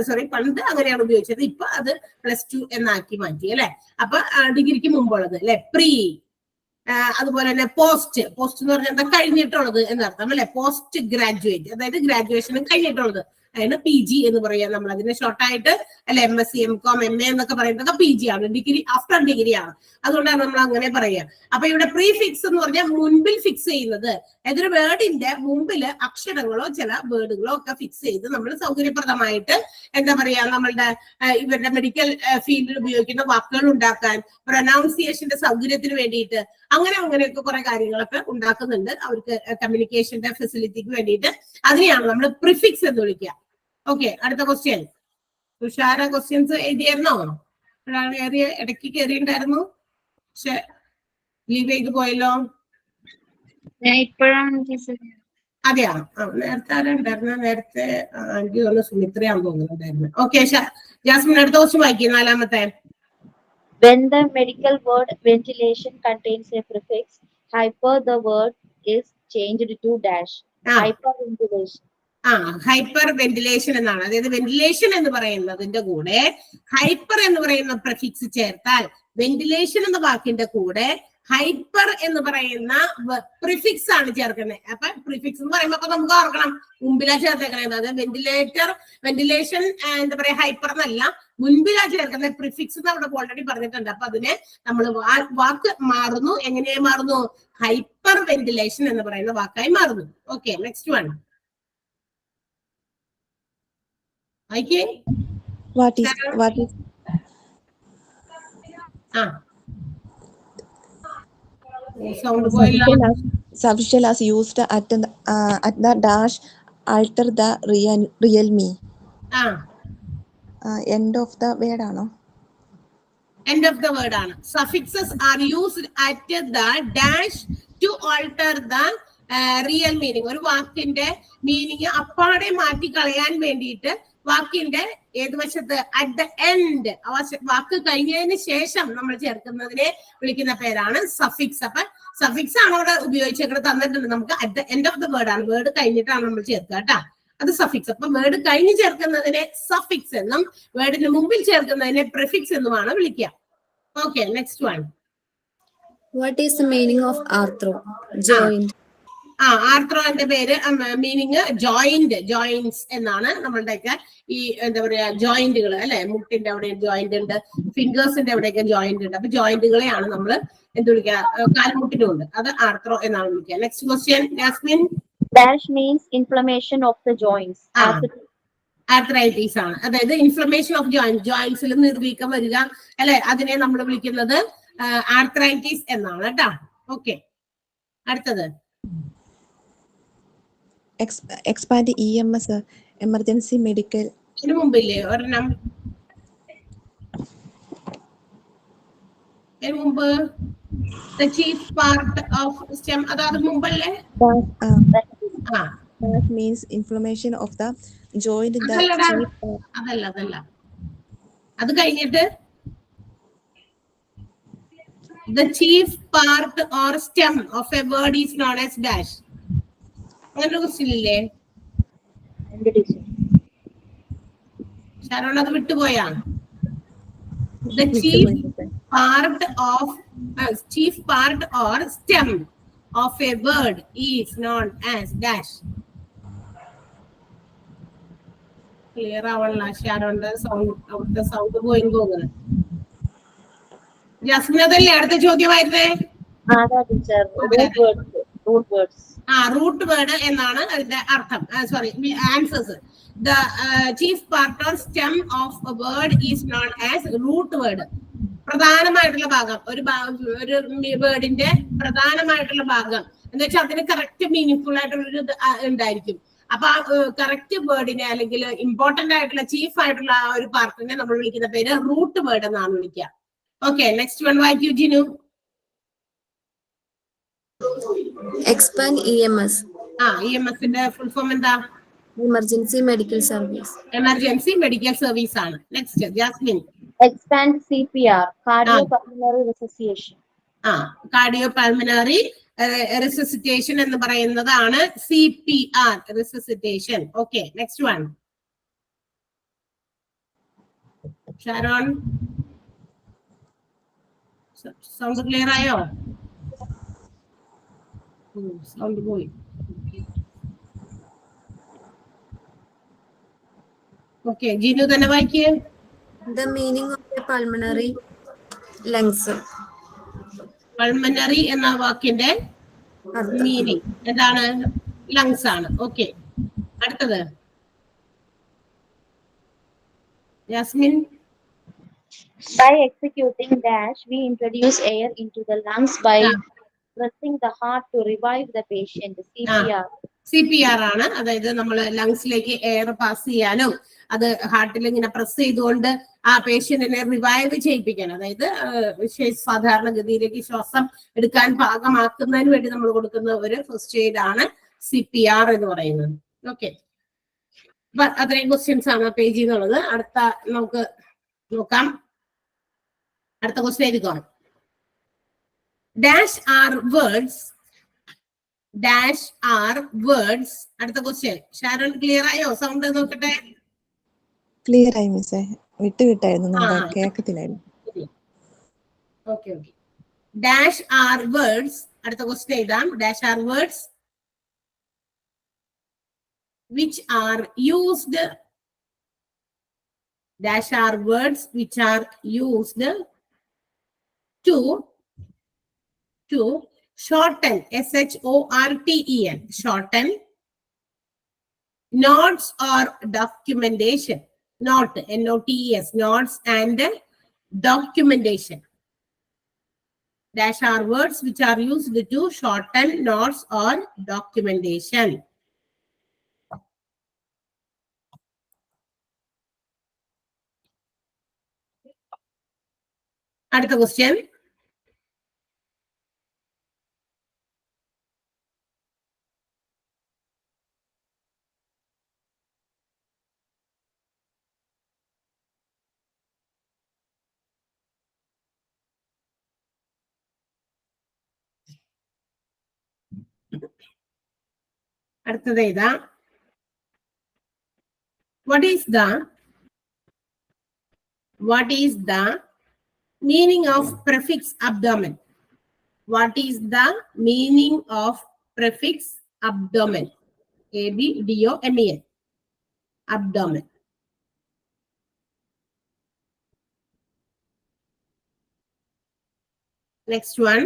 സോറി, പണ്ട് അങ്ങനെയാണ് ഉപയോഗിച്ചത്. ഇപ്പൊ അത് +2 എന്നാക്കി മാറ്റി അല്ലെ. അപ്പൊ ഡിഗ്രിക്ക് മുമ്പുള്ളത് അല്ലെ, പ്രീ. അതുപോലെ തന്നെ പോസ്റ്റ്. പോസ്റ്റ് എന്ന് പറഞ്ഞാൽ എന്താ? കഴിഞ്ഞിട്ടുള്ളത് എന്നർത്ഥം അല്ലെ. പോസ്റ്റ് ഗ്രാജുവേറ്റ്, അതായത് ഗ്രാജുവേഷൻ കഴിഞ്ഞിട്ടുള്ളത്. അതിന് PG എന്ന് പറയാം നമ്മൾ. അതിന് ഷോർട്ടായിട്ട് അല്ലെ MSc MCom MA എന്നൊക്കെ പറയുന്നത് PG ആണ്. ഡിഗ്രി ആഫ്റ്റർ ഡിഗ്രി ആണ്. അതുകൊണ്ടാണ് നമ്മൾ അങ്ങനെ പറയുക. അപ്പൊ ഇവിടെ പ്രീഫിക്സ് എന്ന് പറഞ്ഞാൽ മുൻപിൽ ഫിക്സ് ചെയ്യുന്നത്. ഏതൊരു വേർഡിന്റെ മുമ്പില് അക്ഷരങ്ങളോ ചില വേർഡുകളോ ഒക്കെ ഫിക്സ് ചെയ്ത് നമ്മൾ സൗകര്യപ്രദമായിട്ട് എന്താ പറയാ, നമ്മളുടെ ഇവരുടെ മെഡിക്കൽ ഫീൽഡിൽ ഉപയോഗിക്കുന്ന വാക്കുകൾ ഉണ്ടാക്കാൻ, പ്രൊനൗൺസിയേഷന്റെ സൗകര്യത്തിന് വേണ്ടിയിട്ട് അങ്ങനെയൊക്കെ കുറെ കാര്യങ്ങളൊക്കെ ഉണ്ടാക്കുന്നുണ്ട് അവർക്ക്, കമ്മ്യൂണിക്കേഷന്റെ ഫെസിലിറ്റിക്ക് വേണ്ടിയിട്ട്. അതിനെയാണ് നമ്മൾ പ്രിഫിക്സ് എന്ന് വിളിക്കുക. ഓക്കെ, അടുത്ത ക്വസ്റ്റ്യൻ. തുഷാര ക്വസ്റ്റ്യൻസ് എഴുതിയായിരുന്നോ? ഒരാൾ ഇടയ്ക്ക് കയറിയിട്ടുണ്ടായിരുന്നു, പക്ഷെ ലീവ് ചെയ്ത് പോയല്ലോ. അതെയാ? നേരത്തെ ആരാ ഉണ്ടായിരുന്നു? നേരത്തെ എനിക്ക് തോന്നുന്നു സുമിത്രയാണെന്ന് തോന്നുന്നുണ്ടായിരുന്നു. ഓക്കെ, ജാസ്മിൻ അടുത്ത ക്വസ്റ്റ്യൻ വായിക്കും. നാലാമത്തെ. When the medical word ventilation contains a prefix hyper, the word is changed to dash. Hyperventilation. Hyper ventilation എന്നാണ്. അതായത് വെന്റിലേഷൻ എന്ന് പറയുന്നതിന്റെ കൂടെ ഹൈപ്പർ എന്ന് പറയുന്ന പ്രിഫിക്സ് ചേർത്താൽ, വെന്റിലേഷൻ എന്ന വാക്കിന്റെ കൂടെ ഹൈപ്പർ എന്ന് പറയുന്ന പ്രിഫിക്സ് ആണ് ചേർക്കുന്നത്. അപ്പൊ പ്രിഫിക്സ് എന്ന് പറയുമ്പോ നമുക്ക് ഓർക്കണം മുമ്പിലാ ചേർത്തേക്കുന്നത്. വെന്റിലേഷൻ എന്താ പറയാ, ഹൈപ്പർ എന്നല്ല, മുൻപിലാ ചേർക്കുന്നത്. പ്രിഫിക്സ് എന്ന് അവിടെ ഓൾറെഡി പറഞ്ഞിട്ടുണ്ട്. അപ്പൊ അതിനെ നമ്മൾ വാക്ക് മാറുന്നു. എങ്ങനെയായി മാറുന്നു? ഹൈപ്പർ വെന്റിലേഷൻ എന്ന് പറയുന്ന വാക്കായി മാറുന്നു. Okay, next one. What is sufficient as used at the dash alter the real me. End of the word ആണോ? End of the word ആണ്. Suffixes are used at the dash to alter the real meaning. ഒരു വാക്കിന്റെ meaning അപ്പാടെ മാറ്റി കളയാൻ വേണ്ടിയിട്ട് വാക്കിന്റെ ഏത് വശത്ത്? അറ്റ് ദ എൻഡ്, വാക്ക് കഴിഞ്ഞതിന് ശേഷം നമ്മൾ ചേർക്കുന്നതിനെ വിളിക്കുന്ന പേരാണ് സഫിക്സ്. അപ്പൊ സഫിക്സ് ആണ് അവിടെ ഉപയോഗിച്ചേക്കുന്നത്, തന്നിട്ടുണ്ട് നമുക്ക്. At the end of the word ആണ്, വേർഡ് കഴിഞ്ഞിട്ടാണ് നമ്മൾ ചേർക്കുക കേട്ടാ. അത് സഫിക്സ്. അപ്പൊ വേർഡ് കഴിഞ്ഞ് ചേർക്കുന്നതിനെ സഫിക്സ് എന്നും വേർഡിന് മുമ്പിൽ ചേർക്കുന്നതിനെ പ്രിഫിക്സ് എന്നുമാണ് വിളിക്കുക. Okay, next one. What is the meaning of arthro? Joint. ആർത്രോന്റെ പേര് മീനിങ് ജോയിന്റ്സ് എന്നാണ്. നമ്മളുടെയൊക്കെ ഈ എന്താ പറയാ ജോയിന്റുകൾ അല്ലെ, മുട്ടിന്റെ അവിടെ ജോയിന്റ് ഉണ്ട്, ഫിംഗേഴ്സിന്റെ അവിടെയൊക്കെ ജോയിന്റ് ഉണ്ട്. അപ്പൊ ജോയിന്റുകളെയാണ് നമ്മൾ എന്ത് വിളിക്കുക? കാൽമുട്ടിനും ഉണ്ട്, അത് ആർത്രോ എന്നാണ് വിളിക്കുക. Next question Jasmine. Dash means inflammation of the joints. Arthritis ആണ്. അതായത് ഇൻഫ്ലമേഷൻ ഓഫ് ജോയിന്റ്സിൽ നിർവീക്കം വരിക അല്ലെ, അതിനെ നമ്മൾ വിളിക്കുന്നത് ആർത്രൈറ്റിസ് എന്നാണ് കേട്ടാ. ഓക്കെ, അടുത്തത്. Expand EMS എമർജൻസി മെഡിക്കൽ ഇതിനു മുമ്പില്ലേ ഒരെണ്ണം? ഇതിനു മുമ്പ് the chief part of stem, അതായത് മുമ്പല്ലേ? ആ that means inflammation of the joint the അതല്ലടാ, chief അതല്ല. അത് കഴിഞ്ഞിട്ട് the chief part or stem of a word is known as dash. അങ്ങനെ ക്വസ്റ്റ്യൻ ഇല്ലേ? ഷാരോൺ അത് വിട്ടുപോയാ? The chief part or stem of a word is known as dash. Clear ആവണല്ല ഷാരോന്റെ sound, അവിടുത്തെ സൗണ്ട് പോയി തോന്നുന്നു. ജസ്മിൻ അതല്ലേ അടുത്ത ചോദ്യമായിരുന്നേ? റൂട്ട് വേർഡ് എന്നാണ് അതിന്റെ അർത്ഥം. Sorry, answers. The chief part or stem of a word is known as root word. പ്രധാനമായിട്ടുള്ള ഭാഗം, ഒരു വേർഡിന്റെ പ്രധാനമായിട്ടുള്ള ഭാഗം എന്ന് വെച്ചാൽ അതിന് കറക്റ്റ് മീനിങ് ആയിട്ടുള്ളൊരു ഉണ്ടായിരിക്കും. അപ്പൊ ആ കറക്റ്റ് വേർഡിനെ അല്ലെങ്കിൽ ഇമ്പോർട്ടന്റ് ആയിട്ടുള്ള ചീഫ് ആയിട്ടുള്ള ആ ഒരു പാർട്ടിനെ നമ്മൾ വിളിക്കുന്ന പേര് റൂട്ട് വേർഡ് എന്നാണ് വിളിക്കുക. ഓക്കെ, നെക്സ്റ്റ് വൺ വായിക്കൂ ജിനു. Expand EMS. EMSന്റെ ഫുൾ ഫോം എന്താ? Emergency Medical Service. Emergency medical service ആണ്. Next Jasmine. Expand CPR, cardiopulmonary resuscitation. Cardiopulmonary resuscitation എന്ന് പറയുന്നതാണ് CPR, resuscitation. Okay, next one Sharon. Sound clear ആയോ? Sound പോയി. ഓക്കെ, ജിനു തന്നെ വായിക്കേ. The meaning of the pulmonary lungs. Pulmonary എന്ന വാക്കിന്റെ meaning എന്താണ്? ലങ്സ് ആണ്. ഓക്കെ, അടുത്തത് Yasmin. By executing dash, we introduce air into the lungs by pressing the heart to revive the patient. CPR. CPR ആണ്. അതായത് നമ്മൾ ലങ്സിലേക്ക് എയർ പാസ് ചെയ്യാനും അത് ഹാർട്ടിൽ ഇങ്ങനെ പ്രസ് ചെയ്തുകൊണ്ട് ആ പേഷ്യന്റിനെ റിവൈവ് ചെയ്യിപ്പിക്കണം. അതായത് സാധാരണഗതിയിലേക്ക് ശ്വാസം എടുക്കാൻ പാകമാക്കുന്നതിന് വേണ്ടി നമ്മൾ കൊടുക്കുന്ന ഒരു ഫസ്റ്റ് എയ്ഡ് ആണ് CPR എന്ന് പറയുന്നത്. ഓക്കെ, അപ്പൊ അത്രയും ക്വസ്റ്റ്യൻസ് ആണ് ആ പേജിൽ നിന്നുള്ളത്. അടുത്ത നമുക്ക് നോക്കാം. അടുത്ത ക്വസ്റ്റ്യൻ എഴുതിക്കോ. Dash are words. അടുത്ത ക്വസ്റ്റ്യൻ ഷാരോൺ ക്ലിയർ ആയോ? സൗണ്ട് നോക്കട്ടെ. ക്ലിയർ ആയി മിസ്സേ, വിട്ടായിരുന്നു, നമ്മുടെ കേൾക്കത്തില്ലായിരുന്നു. ഓക്കെ. Dash are words. അടുത്ത ക്വസ്റ്റ്യൻ എഴുതാം. Dash are words which are used. Dash are words which are used to shorten, SHORTEN, shorten notes or documentation. Note, NOTES, notes and documentation. Dash are words which are used to shorten notes or documentation. അടുത്ത question. അടുത്തത് ഏതാ? What is the meaning of prefix abdomen? What is the meaning of prefix abdomen? ABDOMEN. Abdomen. Next one.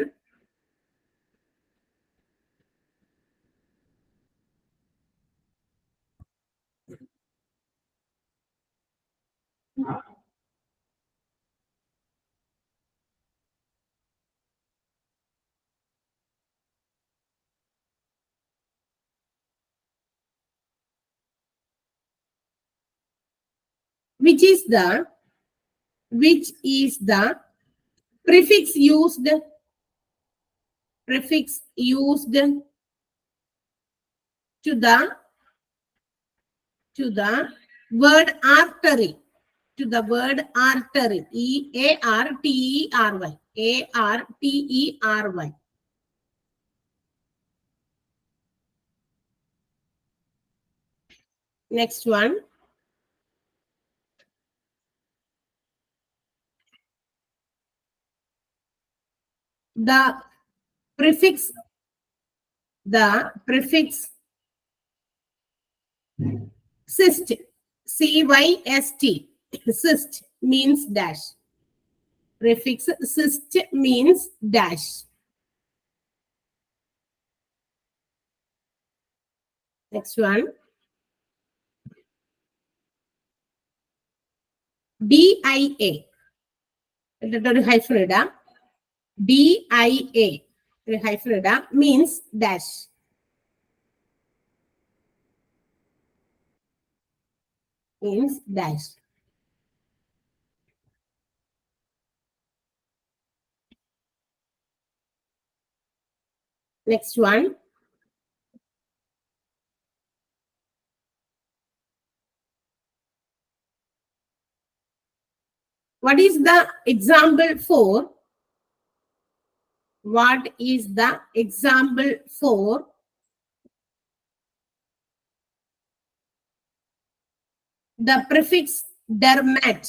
which is the prefix used to the word artery, to the word artery, ARTERY, ARTERY. Next one. The prefix cyst, CYST, cyst means dash. Prefix cyst means dash. Next one. DIA. എന്നിട്ടൊരു hyphen ഇടാം. DIA ഒരു hyphen ഇടാം, means dash. Means dash. Next one. What is the example for? What is the example for the prefix dermat?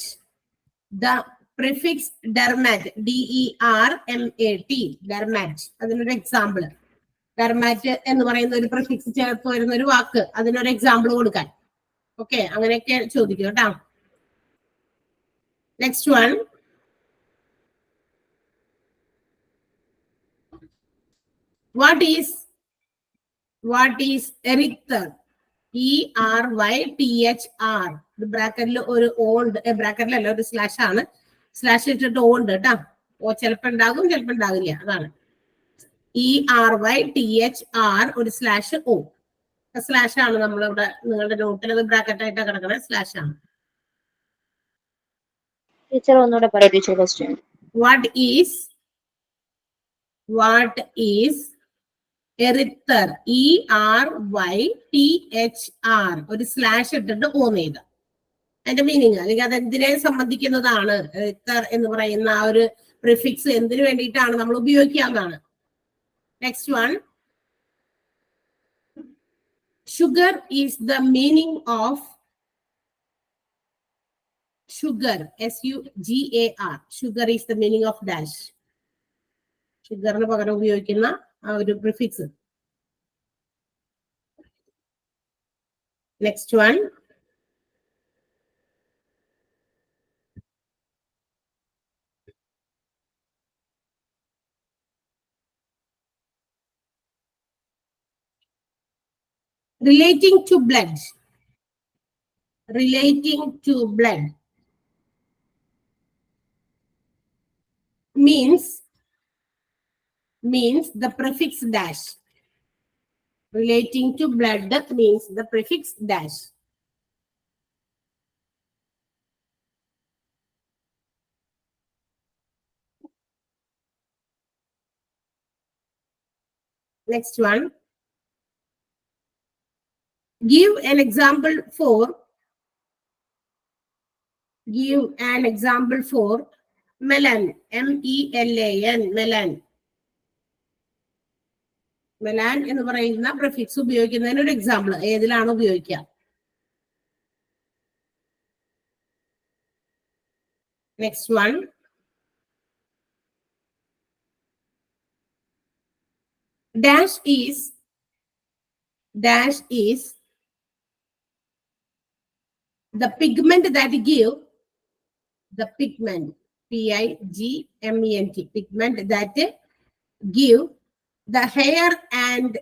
The prefix dermat, DERMAT, dermat. അതിനൊരു example. ഡെർമാറ്റ് എന്ന് പറയുന്ന ഒരു prefix ചേർത്ത് വരുന്ന ഒരു വാക്ക്, അതിനൊരു എക്സാമ്പിൾ കൊടുക്കാൻ. ഓക്കെ, അങ്ങനെയൊക്കെ ചോദിക്കും കേട്ടോ. Next one. What is erector? ERYTHR. ബ്രാക്കറ്റിൽ ഒരു ഓണ്ട്, ബ്രാക്കറ്റിലല്ല ഒരു സ്ലാഷ് ആണ്. സ്ലാഷ് ഇട്ടിട്ട് ഓണ്ട് കേട്ടോ. ഓ ചിലപ്പോൾ ഉണ്ടാകും, ചിലപ്പോൾ ഉണ്ടാകില്ല. അതാണ് ERYTHR ഒരു സ്ലാഷ് ഓ. സ്ലാഷ് ആണ് നമ്മളിവിടെ നിങ്ങളുടെ നോട്ടിൽ അത് ബ്രാക്കറ്റ് ആയിട്ട് കിടക്കുന്ന സ്ലാഷ് ആണ്. ടീച്ചർ ഒന്നുകൂടെ പറയൂ teacher question. What is എറിത്തർ? ERYTHR ഒരു സ്ലാഷ് ഇട്ടിട്ട് ഓൺ ചെയ്ത അതിന്റെ മീനിങ്, അല്ലെങ്കിൽ അത് എന്തിനെ സംബന്ധിക്കുന്നതാണ്? എറിത്തർ എന്ന് പറയുന്ന ആ ഒരു പ്രിഫിക്സ് എന്തിനു വേണ്ടിയിട്ടാണ് നമ്മൾ ഉപയോഗിക്കാവുന്നതാണ്. Next one. Sugar is the meaning of sugar, SUGAR. Sugar is the meaning of dash. ഷുഗറിന് പകരം ഉപയോഗിക്കുന്ന ആ ഒരു prefix. Next one. Relating to blood. Relating to blood means the prefix dash. Relating to blood means the prefix dash. Next one. Give an example for melan, MELAN, melan. Malan എന്ന് പറയുന്ന prefix ഉപയോഗിക്കുന്നതിന് ഒരു example ഏതിലാണ് ഉപയോഗിക്കുക? Next one. Dash is the pigment that give the pigment, PIGMENT, pigment that give the hair and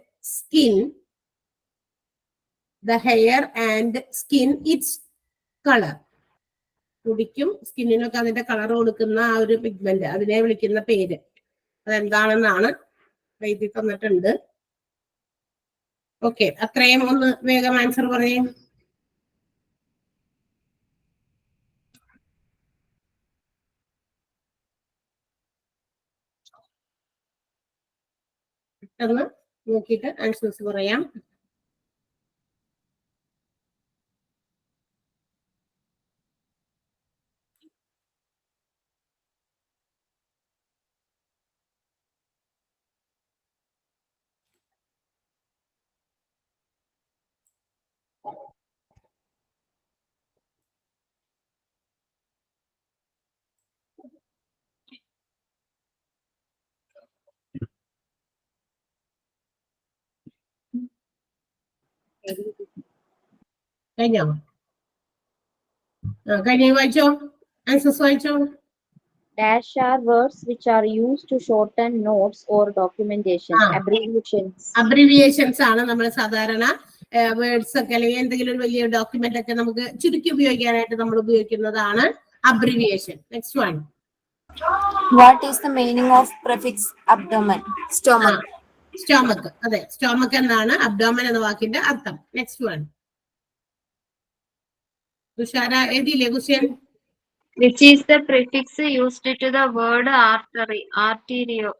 skin its color. മുടിക്കും സ്കിന്നിനൊക്കെ അതിന്റെ colour കൊടുക്കുന്ന ആ ഒരു പിഗ്മെന്റ്, അതിനെ വിളിക്കുന്ന പേര് അതെന്താണെന്നാണ് എഴുതി തന്നിട്ടുണ്ട്. ഓക്കെ, അത്രയും ഒന്ന് വേഗം ആൻസർ പറയും. എന്ന് നോക്കിയിട്ട് ആൻസേഴ്സ് പറയാം. കഴിഞ്ഞോ? കഴിഞ്ഞ വായിച്ചോ, ആൻസേഴ്സ് വായിച്ചോ. Dash are words which are used to shorten notes or documentation. Abbreviations. Abbreviations ആണ് നമ്മൾ സാധാരണ വേർഡ്സ് ഒക്കെ അല്ലെങ്കിൽ എന്തെങ്കിലും ഒരു വലിയ ഡോക്യുമെന്റ് ഒക്കെ നമുക്ക് ചുരുക്കി ഉപയോഗിക്കാനായിട്ട് നമ്മൾ ഉപയോഗിക്കുന്നതാണ് abbreviation. Next one. What is the meaning of prefix abdomen? Stomach. Stomach. അതെ, സ്റ്റോമക്ക് എന്നാണ് അബ്ഡോമൻ എന്ന വാക്കിന്റെ അർത്ഥം. Next one. Thushara എഴുതിയില്ലേ question? Which is the prefix used to the word artery? Arterio.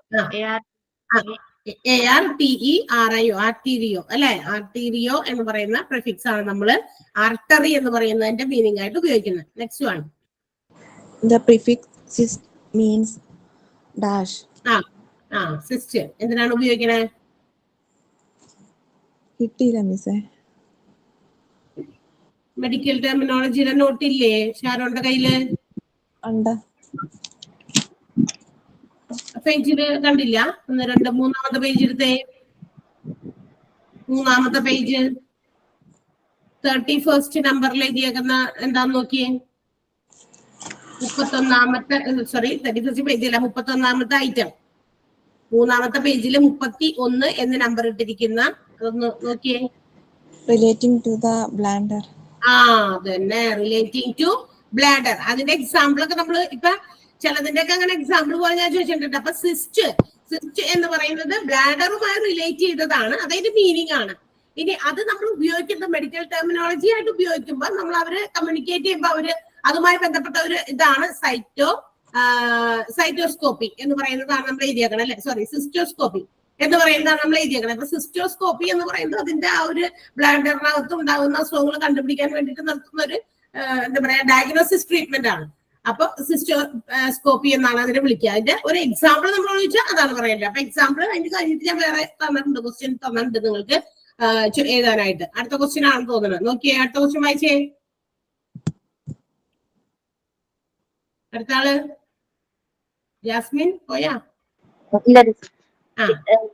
ARTERIO, arterio അല്ലെ? ആർട്ടീരിയോ എന്ന് പറയുന്ന പ്രിഫിക്സ് ആണ് നമ്മൾ ആർട്ടറി എന്ന് പറയുന്നതിന്റെ മീനിങ് ആയിട്ട് ഉപയോഗിക്കുന്നത്. Next one. The prefix cyst means dash. Sister എന്തിനാണ് ഉപയോഗിക്കണേ? കിട്ടിയില്ല മിസ്സേ. മെഡിക്കൽ ടെർമിനോളജിയുടെ നോട്ടില്ലേ ഷാരോന്റെ കയ്യില്? ഉണ്ട്. പേജില് കണ്ടില്ല? 1, 2, 3 പേജ് എടുത്തേ. 3 പേജ് 31st നമ്പറിൽ എഴുതിയേക്കുന്ന എന്താന്ന് നോക്കിയേ. 31st പേജ് അല്ല, 31st ഐറ്റം. 3 പേജില് 31 എന്ന് നമ്പർ ഇട്ടിരിക്കുന്ന അതൊന്ന് നോക്കിയേ. Relating to the bladder. അതന്നെ, റിലേറ്റിംഗ് ടു ബ്ലാഡർ. അതിന്റെ എക്സാമ്പിൾ ഒക്കെ നമ്മൾ ഇപ്പൊ ചിലതിന്റെ ഒക്കെ അങ്ങനെ എക്സാമ്പിൾ പോലെ ഞാൻ ചോദിച്ചിട്ടുണ്ട്. അപ്പൊ സിസ്റ്റ് എന്ന് പറയുന്നത് ബ്ലാഡറുമായി റിലേറ്റ് ചെയ്തതാണ്, അതായത് മീനിങ് ആണ്. ഇനി അത് നമ്മൾ ഉപയോഗിക്കുന്ന മെഡിക്കൽ ടെർമിനോളജി ആയിട്ട് ഉപയോഗിക്കുമ്പോൾ നമ്മൾ അവര് കമ്മ്യൂണിക്കേറ്റ് ചെയ്യുമ്പോൾ അവര് അതുമായി ബന്ധപ്പെട്ട ഒരു ഇതാണ് സൈറ്റോസ്കോപ്പി എന്ന് പറയുന്നതാണ് നമ്മൾ എഴുതിയേക്കണം അല്ലെ? സോറി, സിസ്റ്റോസ്കോപ്പി എന്ന് പറയുന്നതാണ് നമ്മൾ എഴുതിയേക്കണം. അപ്പൊ സിസ്റ്റോസ്കോപ്പി എന്ന് പറയുന്നത് അതിന്റെ ആ ഒരു ബ്ലാഡറിനകത്ത് ഉണ്ടാകുന്ന അസുഖങ്ങൾ കണ്ടുപിടിക്കാൻ വേണ്ടിയിട്ട് നടത്തുന്ന ഒരു എന്താ പറയാ ഡയഗ്നോസിസ് ട്രീറ്റ്മെന്റ് ആണ്. അപ്പൊ സിസ്റ്റോസ്കോപ്പി എന്നാണ് അതിനെ വിളിക്കുക. അതിന്റെ ഒരു എക്സാമ്പിൾ നമ്മൾ ചോദിച്ചാൽ അതാണ് പറയേണ്ടത്. അപ്പൊ എക്സാമ്പിൾ അതിന് കഴിഞ്ഞിട്ട് ഞാൻ വേറെ തന്നിട്ടുണ്ട്, ക്വസ്റ്റ്യൻ തന്നിട്ടുണ്ട് നിങ്ങൾക്ക് എഴുതാനായിട്ട്. അടുത്ത ക്വസ്റ്റ്യൻ ആണെന്ന് തോന്നുന്നത്. നോക്കിയേ, അടുത്ത ക്വസ്റ്റ്യൻ വായിച്ചേ. അടുത്ത ആള് ജാസ്മിൻ പോയാ?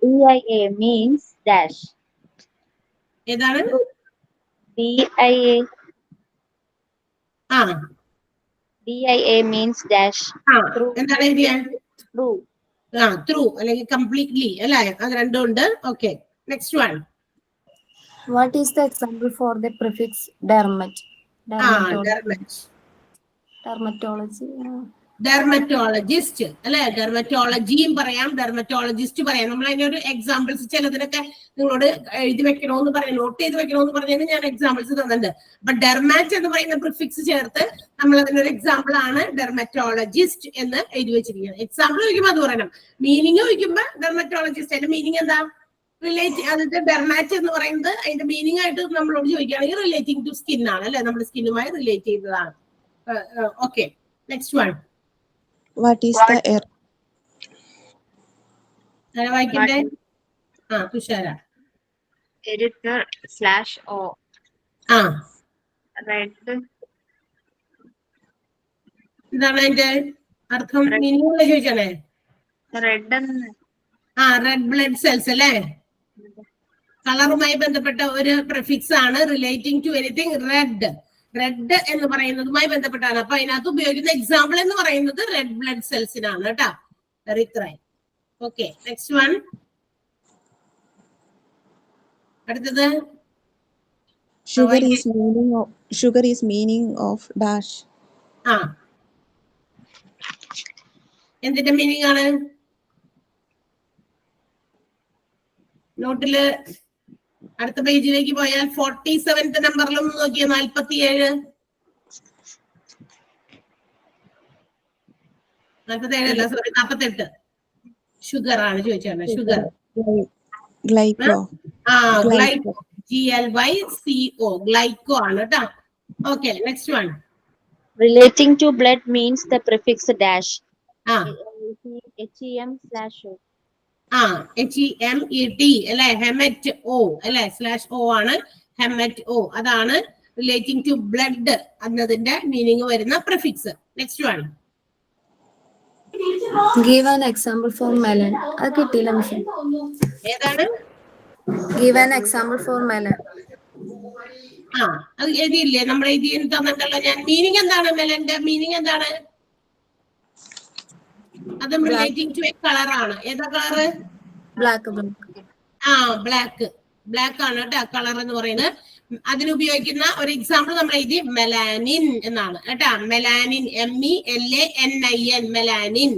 DIA means dash. ഏതാണ്? DIA. DIA means dash. എന്താണ് എഴുതിയ? True. ത്രൂ അല്ലെങ്കിൽ കംപ്ലീറ്റ്ലി അല്ലേ? അത് രണ്ടും ഉണ്ട്. Okay, next one. What is the example for the prefix dermat? Dermatology. Dermatologist അല്ലെ? ഡെർമറ്റോളജിയും പറയാം, ഡെർമറ്റോളജിസ്റ്റ് പറയാം. നമ്മൾ അതിനൊരു എക്സാമ്പിൾസ് ചിലതിനൊക്കെ നിങ്ങളോട് എഴുതി വെക്കണമെന്ന് പറയാം, നോട്ട് ചെയ്ത് വെക്കണമെന്ന് പറഞ്ഞതിന് ഞാൻ എക്സാമ്പിൾസ് തന്നിട്ടുണ്ട്. അപ്പൊ ഡെർമാറ്റ് എന്ന് പറയുന്ന പ്രിഫിക്സ് ചേർത്ത് നമ്മൾ അതിനൊരു എക്സാമ്പിൾ ആണ് ഡെർമറ്റോളജിസ്റ്റ് എന്ന് എഴുതി വെച്ചിരിക്കുന്നത്. എക്സാമ്പിൾ ചോദിക്കുമ്പോൾ അത് പറയണം. മീനിങ് ചോദിക്കുമ്പോൾ ഡെർമറ്റോളജിസ്റ്റ് അതിന്റെ മീനിങ് എന്താ? റിലേറ്റ്. അതിന്റെ ഡെർമാറ്റ് എന്ന് പറയുന്നത് അതിന്റെ മീനിങ് ആയിട്ട് നമ്മളോട് ചോദിക്കുകയാണെങ്കിൽ റിലേറ്റിംഗ് ടു സ്കിൻ ആണ് അല്ലെ? നമ്മുടെ സ്കിന്നുമായി റിലേറ്റ് ചെയ്തതാണ്. Okay, next one. What is the error? വായിക്കണ്ടേ? തുഷാര. Erythro/O. Red. എന്താണ് അതിന്റെ അർത്ഥം? മീനിങ് ചോദിച്ചാലേ റെഡ്. റെഡ് ബ്ലഡ് സെൽസ് അല്ലേ? കളറുമായി ബന്ധപ്പെട്ട ഒരു പ്രിഫിക്സ് ആണ്. Relating to anything red. Red എന്ന് പറയുന്നതുമായി ബന്ധപ്പെട്ടാണ്. അപ്പൊ അതിനകത്ത് ഉപയോഗിക്കുന്ന എക്സാമ്പിൾ എന്ന് പറയുന്നത് റെഡ് ബ്ലഡ് സെൽസിനാണ് കേട്ടോ, എറിത്രൈൻ. Okay, next one. അടുത്തത് sugar is meaning of dash. എന്തിന്റെ മീനിങ് ആണ്? നോട്ടില് അടുത്ത പേജിലേക്ക് പോയാൽ 47th നമ്പറിലും നോക്കിയ 47 അല്ല, സോറി 48. ഷുഗർ ആണ് ചോദിച്ചാണ്. Sugar Glyco. Glyco. GLYCO. Glyco ആണ് കേട്ടോ. Okay, next one. Relating to blood means the prefix dash. HEM/O. HEMET അല്ലെ, ഹെമറ്റ് O അല്ലെ, /O ആണ് ഹെമറ്റ് O. അതാണ് റിലേറ്റിംഗ് ടു ബ്ലഡ് എന്നതിന്റെ മീനിങ് വരുന്ന prefix. Next one. Give an example for melon. അത് കിട്ടിയില്ല മിഷൻ. ഏതാണ്? Give an example for melon. അത് എഴുതിയില്ലേ, നമ്മൾ എഴുതി തന്നിട്ടല്ലോ ഞാൻ. മീനിങ് എന്താണ്? മെലന്റെ മീനിങ് എന്താണ്? അത് റിലേറ്റിംഗ് ടു എ കളർ ആണ്. ഏതാ കളറ്? ബ്ലാക്ക്. ബ്ലാക്ക് ആണ് കേട്ടോ കളർ എന്ന് പറയുന്നത്. അതിനുപയോഗിക്കുന്ന ഒരു എക്സാമ്പിൾ നമ്മൾ എഴുതി മെലാനിൻ എന്നാണ് കേട്ടാ. Melanin, MELANIN, melanin.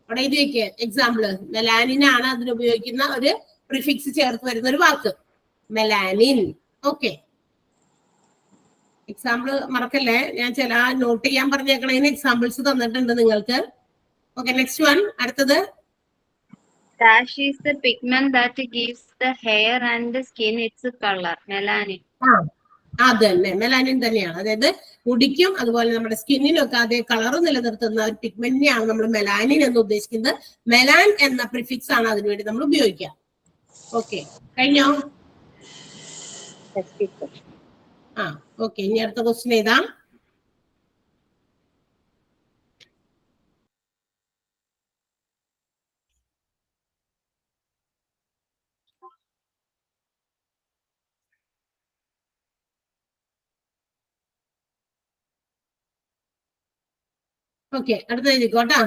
അവിടെ എഴുതി വെക്കുക എക്സാമ്പിള്. മെലാനിൻ ആണ് അതിനുപയോഗിക്കുന്ന ഒരു പ്രിഫിക്സ് ചേർത്ത് വരുന്ന ഒരു വാക്ക്, മെലാനിൻ. ഓക്കെ, എക്സാമ്പിൾ മറക്കല്ലേ, ഞാൻ ചില നോട്ട് ചെയ്യാൻ പറഞ്ഞേക്കണേന് എക്സാമ്പിൾസ് തന്നിട്ടുണ്ട് നിങ്ങൾക്ക്. Okay, next one. അടുത്തത് Dash is the pigment that gives the hair and the skin its color. Melanin. അത് തന്നെ, മെലാനിൻ തന്നെയാണ്. അതായത് മുടിക്കും അതുപോലെ നമ്മുടെ സ്കിന്നിനും ഒക്കെ അതേ കളർ നിലനിർത്തുന്ന ഒരു പിഗ്മെന്റിനെയാണ് നമ്മൾ മെലാനിൻ എന്ന് ഉദ്ദേശിക്കുന്നത്. മെലാൻ എന്ന പ്രിഫിക്സ് ആണ് അതിനുവേണ്ടി നമ്മൾ ഉപയോഗിക്കുക. ഓക്കെ, കഴിഞ്ഞോ? ഓക്കെ, ഇനി അടുത്ത ക്വസ്റ്റ്യൻ ഏതാ? ഓക്കെ, അടുത്ത എഴുതിക്കോട്ടാ.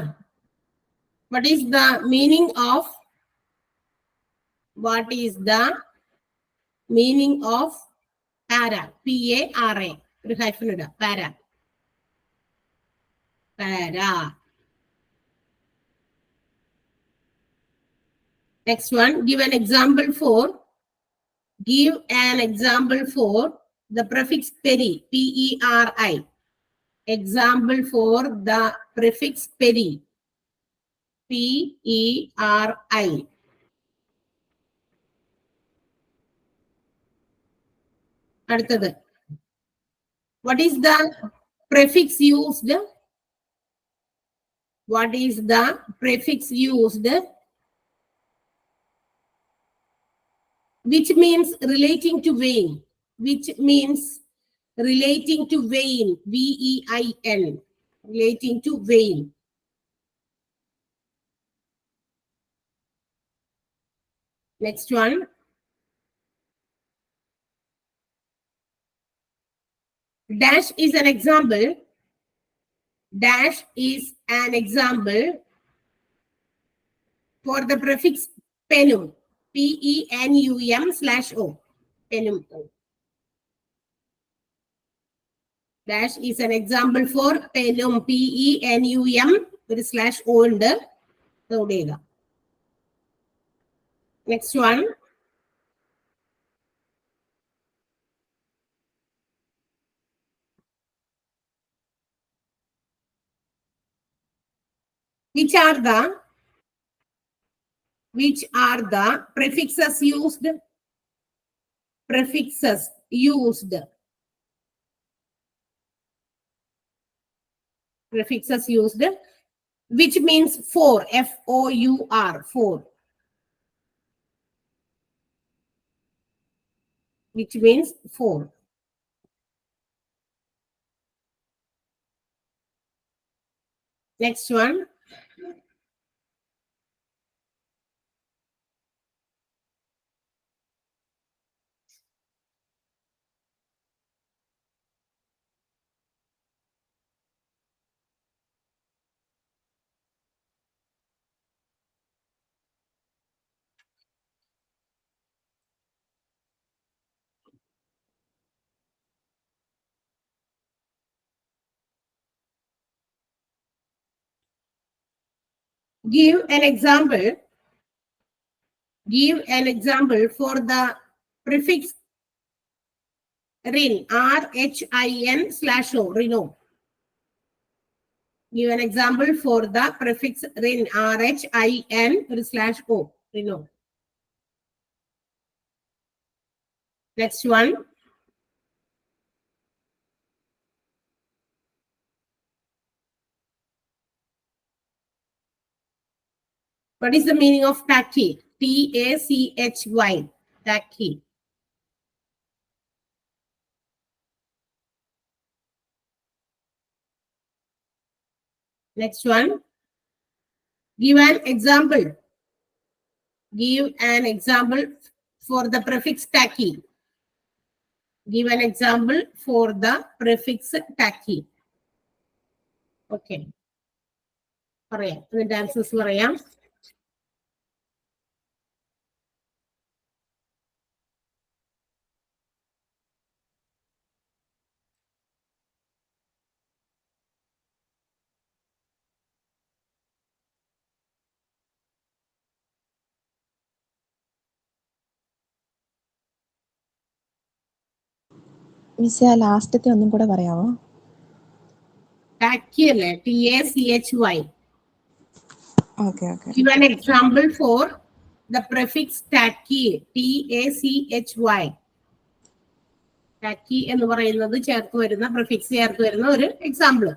What is the meaning of para? PARA. ഒരു ഹൈഫൻ ഇടുക. para. Next one. Give an example for the prefix peri. PERI. Example for the prefix peri. PERI. അടുത്തത്. What is the prefix used? Which means relating to vein. VEIN. Relating to vein. Next one. Dash is an example. For the prefix penum. PENUM/O. Penum. Dash is an example for penum. PENUM ഒരു /O ഉണ്ട്. Next one. Which are the prefixes used? Which means for. FOUR. For. Which means for. Next one. Give an example for the prefix RHIN. RHIN/O. Rhino. Give an example for the prefix RHIN. RHIN/O. Rhino. Next one. What is the meaning of tacky? T-A-C-H-Y. Tacky. Next one. Give an example. Give an example for the prefix tacky. Give an example for the prefix tacky. Okay. പറയാം ഇതിന്റെ answers പറയാം. മിസ്സേ ആ ലാസ്റ്റത്തെ ഒന്നും കൂടെ പറയാമോ? Tacky അല്ലേ? T-A-C-H-Y. Okay okay. Give an example for the prefix tacky. T-A-C-H-Y. Tacky എന്ന് പറയുന്നത് ചേർത്ത് വരുന്ന പ്രിഫിക്സ് ചേർത്ത് വരുന്ന ഒരു എക്സാമ്പിൾ.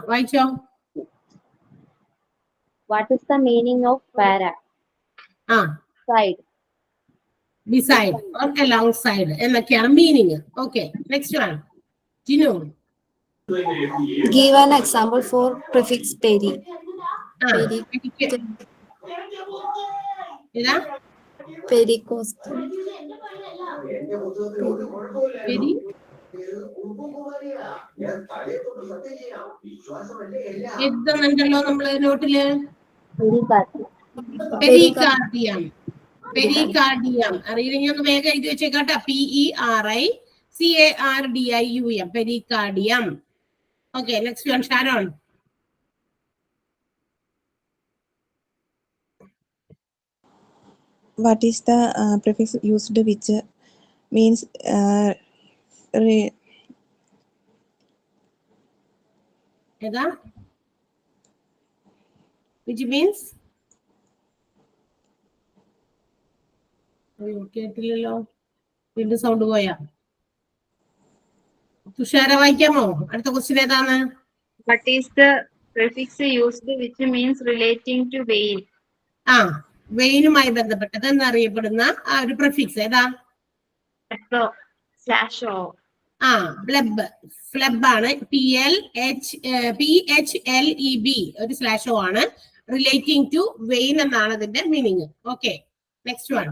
വായിച്ചോ. What is the meaning of para? Side. Beside or alongside എന്നൊക്കെയാണ് meaning. Okay, next one. Jinu. Give an example for prefix peri. ഏതാ? Pericostal. എഴുതുന്നുണ്ടല്ലോ നമ്മള് നോട്ടില്. Pericardium. പെരികാർഡിയം അറിയില്ലെങ്കിൽ ഒന്ന് വേഗം എഴുതി വെച്ചേക്കാട്ടെ. PERICARDIUM. Pericardium. Okay, next one. Sharon. What is the prefix used which means ഏതാ? Which means? കേട്ടില്ലല്ലോ. വീണ്ടും sound പോയാ. തുഷാര വായിക്കാമോ? അടുത്ത ക്വസ്റ്റ്യൻ ഏതാണ്? What is the prefix used which means relating to vein? വെയിനുമായി ബന്ധപ്പെട്ടത് എന്നറിയപ്പെടുന്ന ആ ഒരു പ്രിഫിക്സ് ഏതാ? Slash-o. ബ്ലബ്. ഫ്ലബ് ആണ്. PHLEB ഒരു സ്ലാഷോ ആണ്. റിലേറ്റിംഗ് ടു വെയിൻ എന്നാണ് അതിന്റെ meaning. Okay, next one.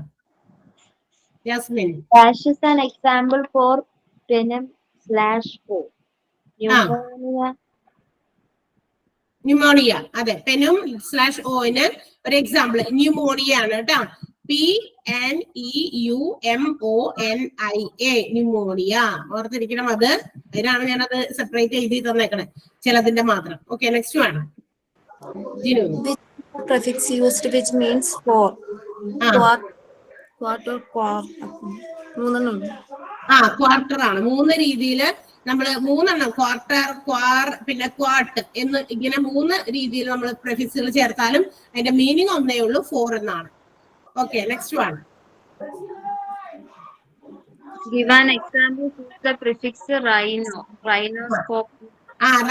Jasmine. Dash is an example for penem/o. Pneumonia. അതെ, പെനും സ്ലാഷ് ഓന് ഒരു എക്സാമ്പിൾ ന്യൂമോണിയ ആണ് കേട്ടോ. PNEUMONIA. ന്യൂമോണിയ. ഓർത്തിരിക്കണം. അതിനാണ് ഞാനത് സെപ്പറേറ്റ് എഴുതി തന്നേക്കണേ, ചിലതിന്റെ മാത്രം. Okay, next one. Jinu. Prefix used which means for. Quarter, മൂന്നെണ്ണം. ക്വാർട്ടർ ആണ്. 3 രീതിയിൽ നമ്മൾ 3 ക്വാർട്ടർ, പിന്നെ ക്വാർട്ട് എന്ന് ഇങ്ങനെ 3 രീതിയിൽ നമ്മൾ പ്രിഫിക്സുകൾ ചേർത്താലും അതിന്റെ മീനിങ് ഒന്നേ ഉള്ളൂ, 4 എന്നാണ്. Okay, next one. Give an example for the prefix rhinoscope.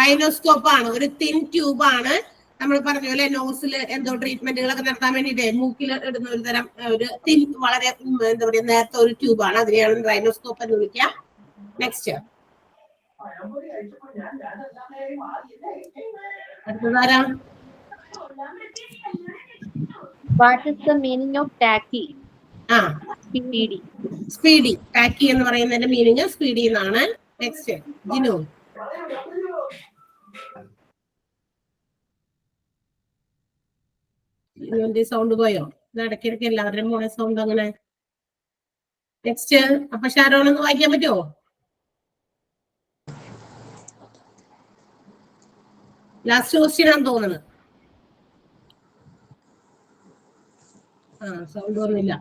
റൈനോസ്കോപ്പ് ആണ്. ഒരു തിൻ ട്യൂബ് ആണ്. നമ്മൾ പറഞ്ഞ പോലെ നോസിൽ എന്തോ ട്രീറ്റ്മെന്റുകളൊക്കെ നടത്താൻ വേണ്ടിട്ട് മൂക്കിൽ ഇടുന്ന ഒരു തരം ഒരു തിൻ, വളരെ എന്താ പറയുക, നേരത്തെ ഒരു ട്യൂബാണ്. അതിനെയാണ് റൈനോസ്കോപ്പ് എന്ന് വിളിക്കാം. നെക്സ്റ്റ്. അടുത്തതാരാ? What is the meaning of tacky? Speedy. Speedy. Tacky എന്ന് പറയുന്നതിന്റെ മീനിങ് സ്പീഡി എന്നാണ്. നെക്സ്റ്റ് ജിനു. ജിനുവിന്റെ സൗണ്ട് പോയോ? ഇടയ്ക്കിടയ്ക്ക് എല്ലാവരുടെയും പോണ സൗണ്ട് അങ്ങനെ. നെക്സ്റ്റ് അപ്പൊ ഷാരോൺ ഒന്ന് വായിക്കാൻ പറ്റുമോ? ലാസ്റ്റ് ക്വസ്റ്റ്യൻ ആണെന്ന് തോന്നുന്നത്. സൗണ്ട് ഒന്നുമില്ല.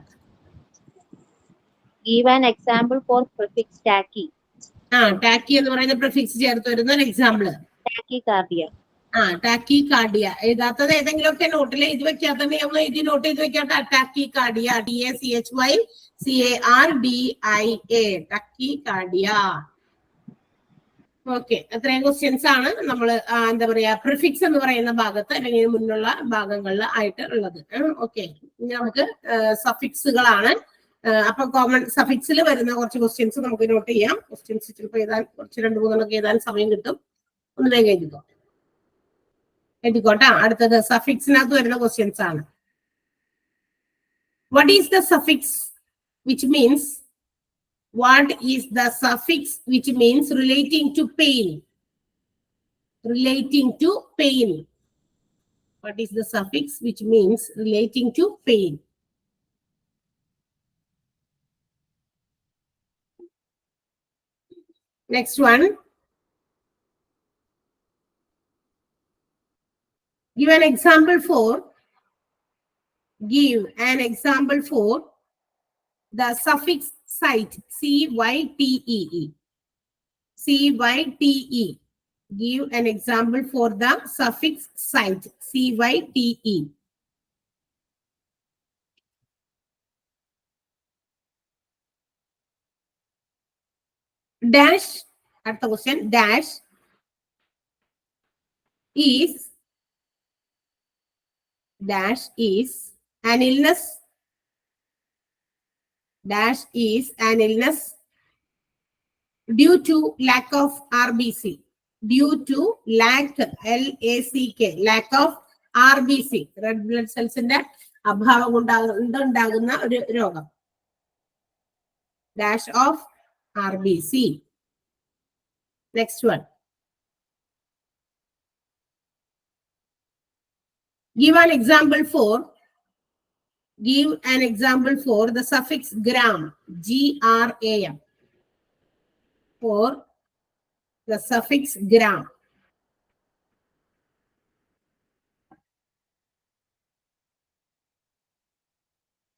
Give an example for prefix tacky. Tacky എന്ന് പറയുന്ന പ്രിഫിക്സ് ചേർത്ത് വരുന്ന ഒരു എക്സാമ്പിൾ. Tachycardia. Tacky cardia. എഴുതാത്തത് ഏതെങ്കിലും ഒക്കെ നോട്ടിൽ എഴുതി വെക്കാത്ത ഒന്ന് എഴുതി നോട്ട് ചെയ്ത് വെക്കാത്ത. Tacky cardia, TACHYCARDIA, tacky cardia. Okay, അത്രയും ക്വസ്റ്റ്യൻസ് ആണ് നമ്മൾ എന്താ പറയാ പ്രിഫിക്സ് എന്ന് പറയുന്ന ഭാഗത്ത് അല്ലെങ്കിൽ മുന്നുള്ള ഭാഗങ്ങളിൽ ആയിട്ട് ഉള്ളത്. ഓക്കെ, ഇനി നമുക്ക് സഫിക്സുകളാണ്. അപ്പൊ കോമൺ സഫിക്സിൽ വരുന്ന കുറച്ച് ക്വസ്റ്റ്യൻസ് നമുക്ക് നോട്ട് ചെയ്യാം. ക്വസ്റ്റ്യൻസ് ചിലപ്പോൾ എഴുതാൻ കുറച്ച് 2-3 എഴുതാൻ സമയം കിട്ടും. ഒന്ന് വേഗം എഴുതിക്കോട്ടെ. അടുത്തത് സഫിക്സിനകത്ത് വരുന്ന ക്വസ്റ്റ്യൻസ് ആണ്. What is the suffix which means What is the suffix which means relating to pain? Relating to pain. What is the suffix which means relating to pain? Next one. Give an example for the suffix site, CYTEE. CYTE. Give an example for the suffix site, CYTE. Dash, at the question, dash is an illness. Dash is an illness due to lack of RBC. Due to lack, LACK, lack of RBC, red blood cells in the abhavam undaguna rogam. Dash of RBC. Next one. Give an example for the suffix gram, GRAM. For the suffix gram.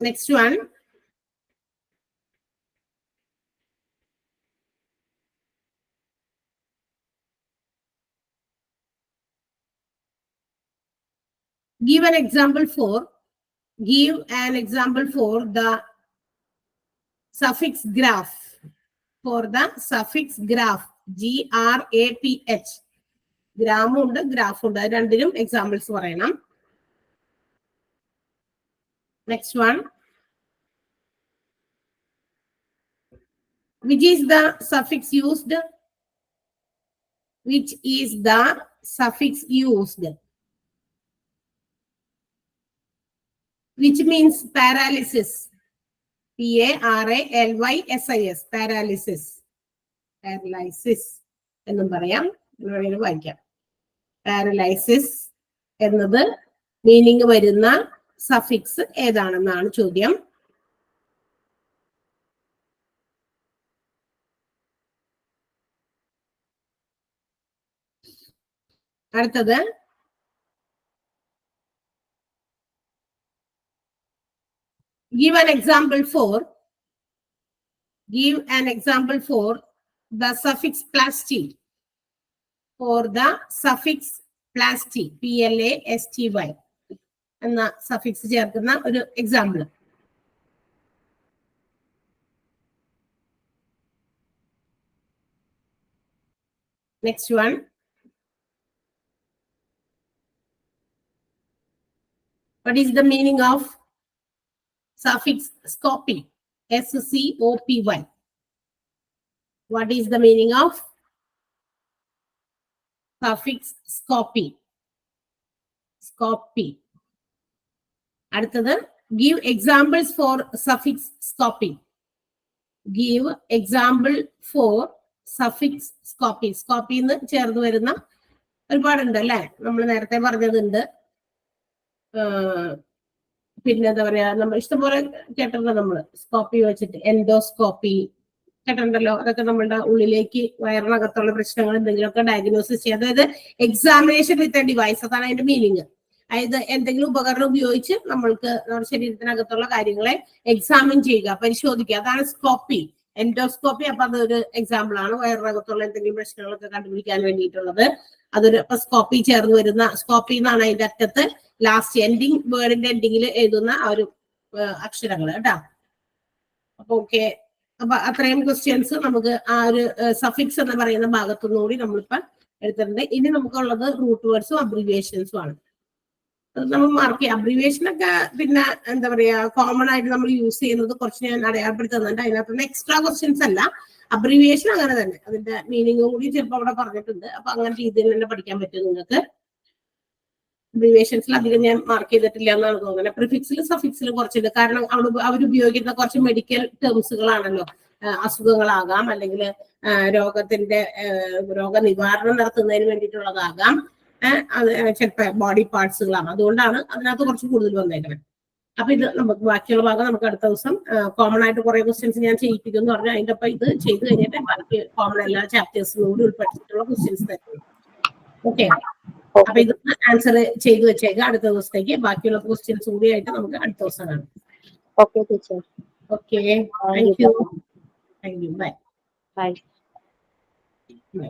Next one. Give an example for the suffix graph. For the suffix graph, GRAPH. gram ഉണ്ട് graph ഉണ്ട്. രണ്ടിനും examples പറയണം. Next one. Which is the suffix used? Which is the suffix used? Which means paralysis. PARALYSIS. Paralysis. Paralysis. എന്നും പറയാം, വായിക്കാം. Paralysis എന്നത് meaning വരുന്ന suffix ഏതാണെന്നാണ് ചോദ്യം. അടുത്തത് give an example for the suffix plasty. For the suffix plasty, PLASTY എന്ന suffix ചേർക്കുന്ന ഒരു example. Next one. What is the meaning of suffix scopy? SCOPY. What is the meaning of suffix scopy? Scopy. അടുത്തത് Give examples for suffix scopy. Give example for suffix scopy. Scopy എന്ന് ചേർന്ന് വരുന്ന ഒരുപാടുണ്ട് അല്ലെ, നമ്മൾ നേരത്തെ പറഞ്ഞതുണ്ട്. പിന്നെ എന്താ പറയാ, നമ്മൾ ഇഷ്ടംപോലെ കേട്ടിട്ടുണ്ട് നമ്മള്. സ്കോപ്പി വെച്ചിട്ട് എൻഡോസ്കോപ്പി കേട്ടിട്ടുണ്ടല്ലോ. അതൊക്കെ നമ്മളുടെ ഉള്ളിലേക്ക് വയറിനകത്തുള്ള പ്രശ്നങ്ങൾ എന്തെങ്കിലുമൊക്കെ ഡയഗ്നോസിസ് ചെയ്യുക. അതായത് എക്സാമിനേഷൻ വിത്ത് എ ഡിവൈസ്, അതാണ് അതിന്റെ മീനിങ്. അതായത് എന്തെങ്കിലും ഉപകരണം ഉപയോഗിച്ച് നമ്മൾക്ക് നമ്മുടെ ശരീരത്തിനകത്തുള്ള കാര്യങ്ങളെ എക്സാമിൻ ചെയ്യുക, പരിശോധിക്കുക. അതാണ് സ്കോപ്പി. എൻഡോസ്കോപ്പി അപ്പൊ അതൊരു എക്സാമ്പിൾ ആണ്. വയറിനകത്തുള്ള എന്തെങ്കിലും പ്രശ്നങ്ങളൊക്കെ കണ്ടുപിടിക്കാൻ വേണ്ടിയിട്ടുള്ളത്. അതൊരു സ്കോപ്പി ചേർന്ന് വരുന്ന, സ്കോപ്പി എന്നാണ് അതിന്റെ അറ്റത്ത് ലാസ്റ്റ് എൻഡിങ്, വേർഡിന്റെ എൻഡിങ്ങിൽ എഴുതുന്ന ആ ഒരു അക്ഷരങ്ങൾ കേട്ടോ. അപ്പൊ ഓക്കെ, അപ്പൊ അത്രയും ക്വസ്റ്റ്യൻസ് നമുക്ക് ആ ഒരു സഫിക്സ് എന്ന് പറയുന്ന ഭാഗത്തുനിന്നുകൂടി നമ്മളിപ്പോ എടുത്തിട്ടുണ്ട്. ഇനി നമുക്കുള്ളത് റൂട്ട് വേർഡ്സും അബ്രിവിയേഷൻസും ആണ്. നമ്മൾ മാർക്ക് ചെയ്യാം. അബ്രിവിയേഷൻ ഒക്കെ പിന്നെ എന്താ പറയാ, കോമൺ ആയിട്ട് നമ്മൾ യൂസ് ചെയ്യുന്നത് കുറച്ച് ഞാൻ അടയാളപ്പെടുത്തുന്നുണ്ട്. അതിനകത്തുനിന്ന് എക്സ്ട്രാ ക്വസ്റ്റ്യൻസ് അല്ല. അബ്രിവിയേഷൻ അങ്ങനെ തന്നെ, അതിന്റെ മീനിങ്ങും കൂടി ചിലപ്പോൾ അവിടെ പറഞ്ഞിട്ടുണ്ട്. അപ്പൊ അങ്ങനെ രീതിയിൽ തന്നെ പഠിക്കാൻ പറ്റും നിങ്ങൾക്ക്. അബ്രിവിയേഷൻസിൽ അധികം ഞാൻ മാർക്ക് ചെയ്തിട്ടില്ല എന്നാണ് തോന്നുന്നത്. പ്രിഫിക്സിലും സഫിക്സിലും കുറച്ചുണ്ട്. കാരണം അവരുപയോഗിക്കുന്ന കുറച്ച് മെഡിക്കൽ ടേംസുകളാണല്ലോ. അസുഖങ്ങളാകാം, അല്ലെങ്കിൽ രോഗത്തിന്റെ രോഗനിവാരണം നടത്തുന്നതിന് വേണ്ടിയിട്ടുള്ളതാകാം, അത് ചിലപ്പോൾ ബോഡി പാർട്സുകളാണ്. അതുകൊണ്ടാണ് അതിനകത്ത് കുറച്ച് കൂടുതൽ വന്നേക്കുന്നത്. അപ്പൊ ഇത് നമുക്ക് ബാക്കിയുള്ള ഭാഗം നമുക്ക് അടുത്ത ദിവസം കോമൺ ആയിട്ട് കുറെ ക്വസ്റ്റ്യൻസ് ഞാൻ ചെയ്യിപ്പിക്കും എന്ന് പറഞ്ഞാൽ അതിന്റെ ഒപ്പം ഇത് ചെയ്ത് കഴിഞ്ഞിട്ട് ബാക്കി കോമൺ എല്ലാ ചാപ്റ്റേഴ്സിനും കൂടി ഉൾപ്പെടുത്തിയിട്ടുള്ള ക്വസ്റ്റ്യൻസ് തരുന്നു. ഓക്കെ, അപ്പൊ ഇത് ആൻസർ ചെയ്തു വെച്ചേക്കാം അടുത്ത ദിവസത്തേക്ക്. ബാക്കിയുള്ള ക്വസ്റ്റ്യൻസ് കൂടി ആയിട്ട് നമുക്ക് അടുത്ത ദിവസം കാണാം. Okay, teacher. Okay, thank you. Thank you. Bye. Bye. By.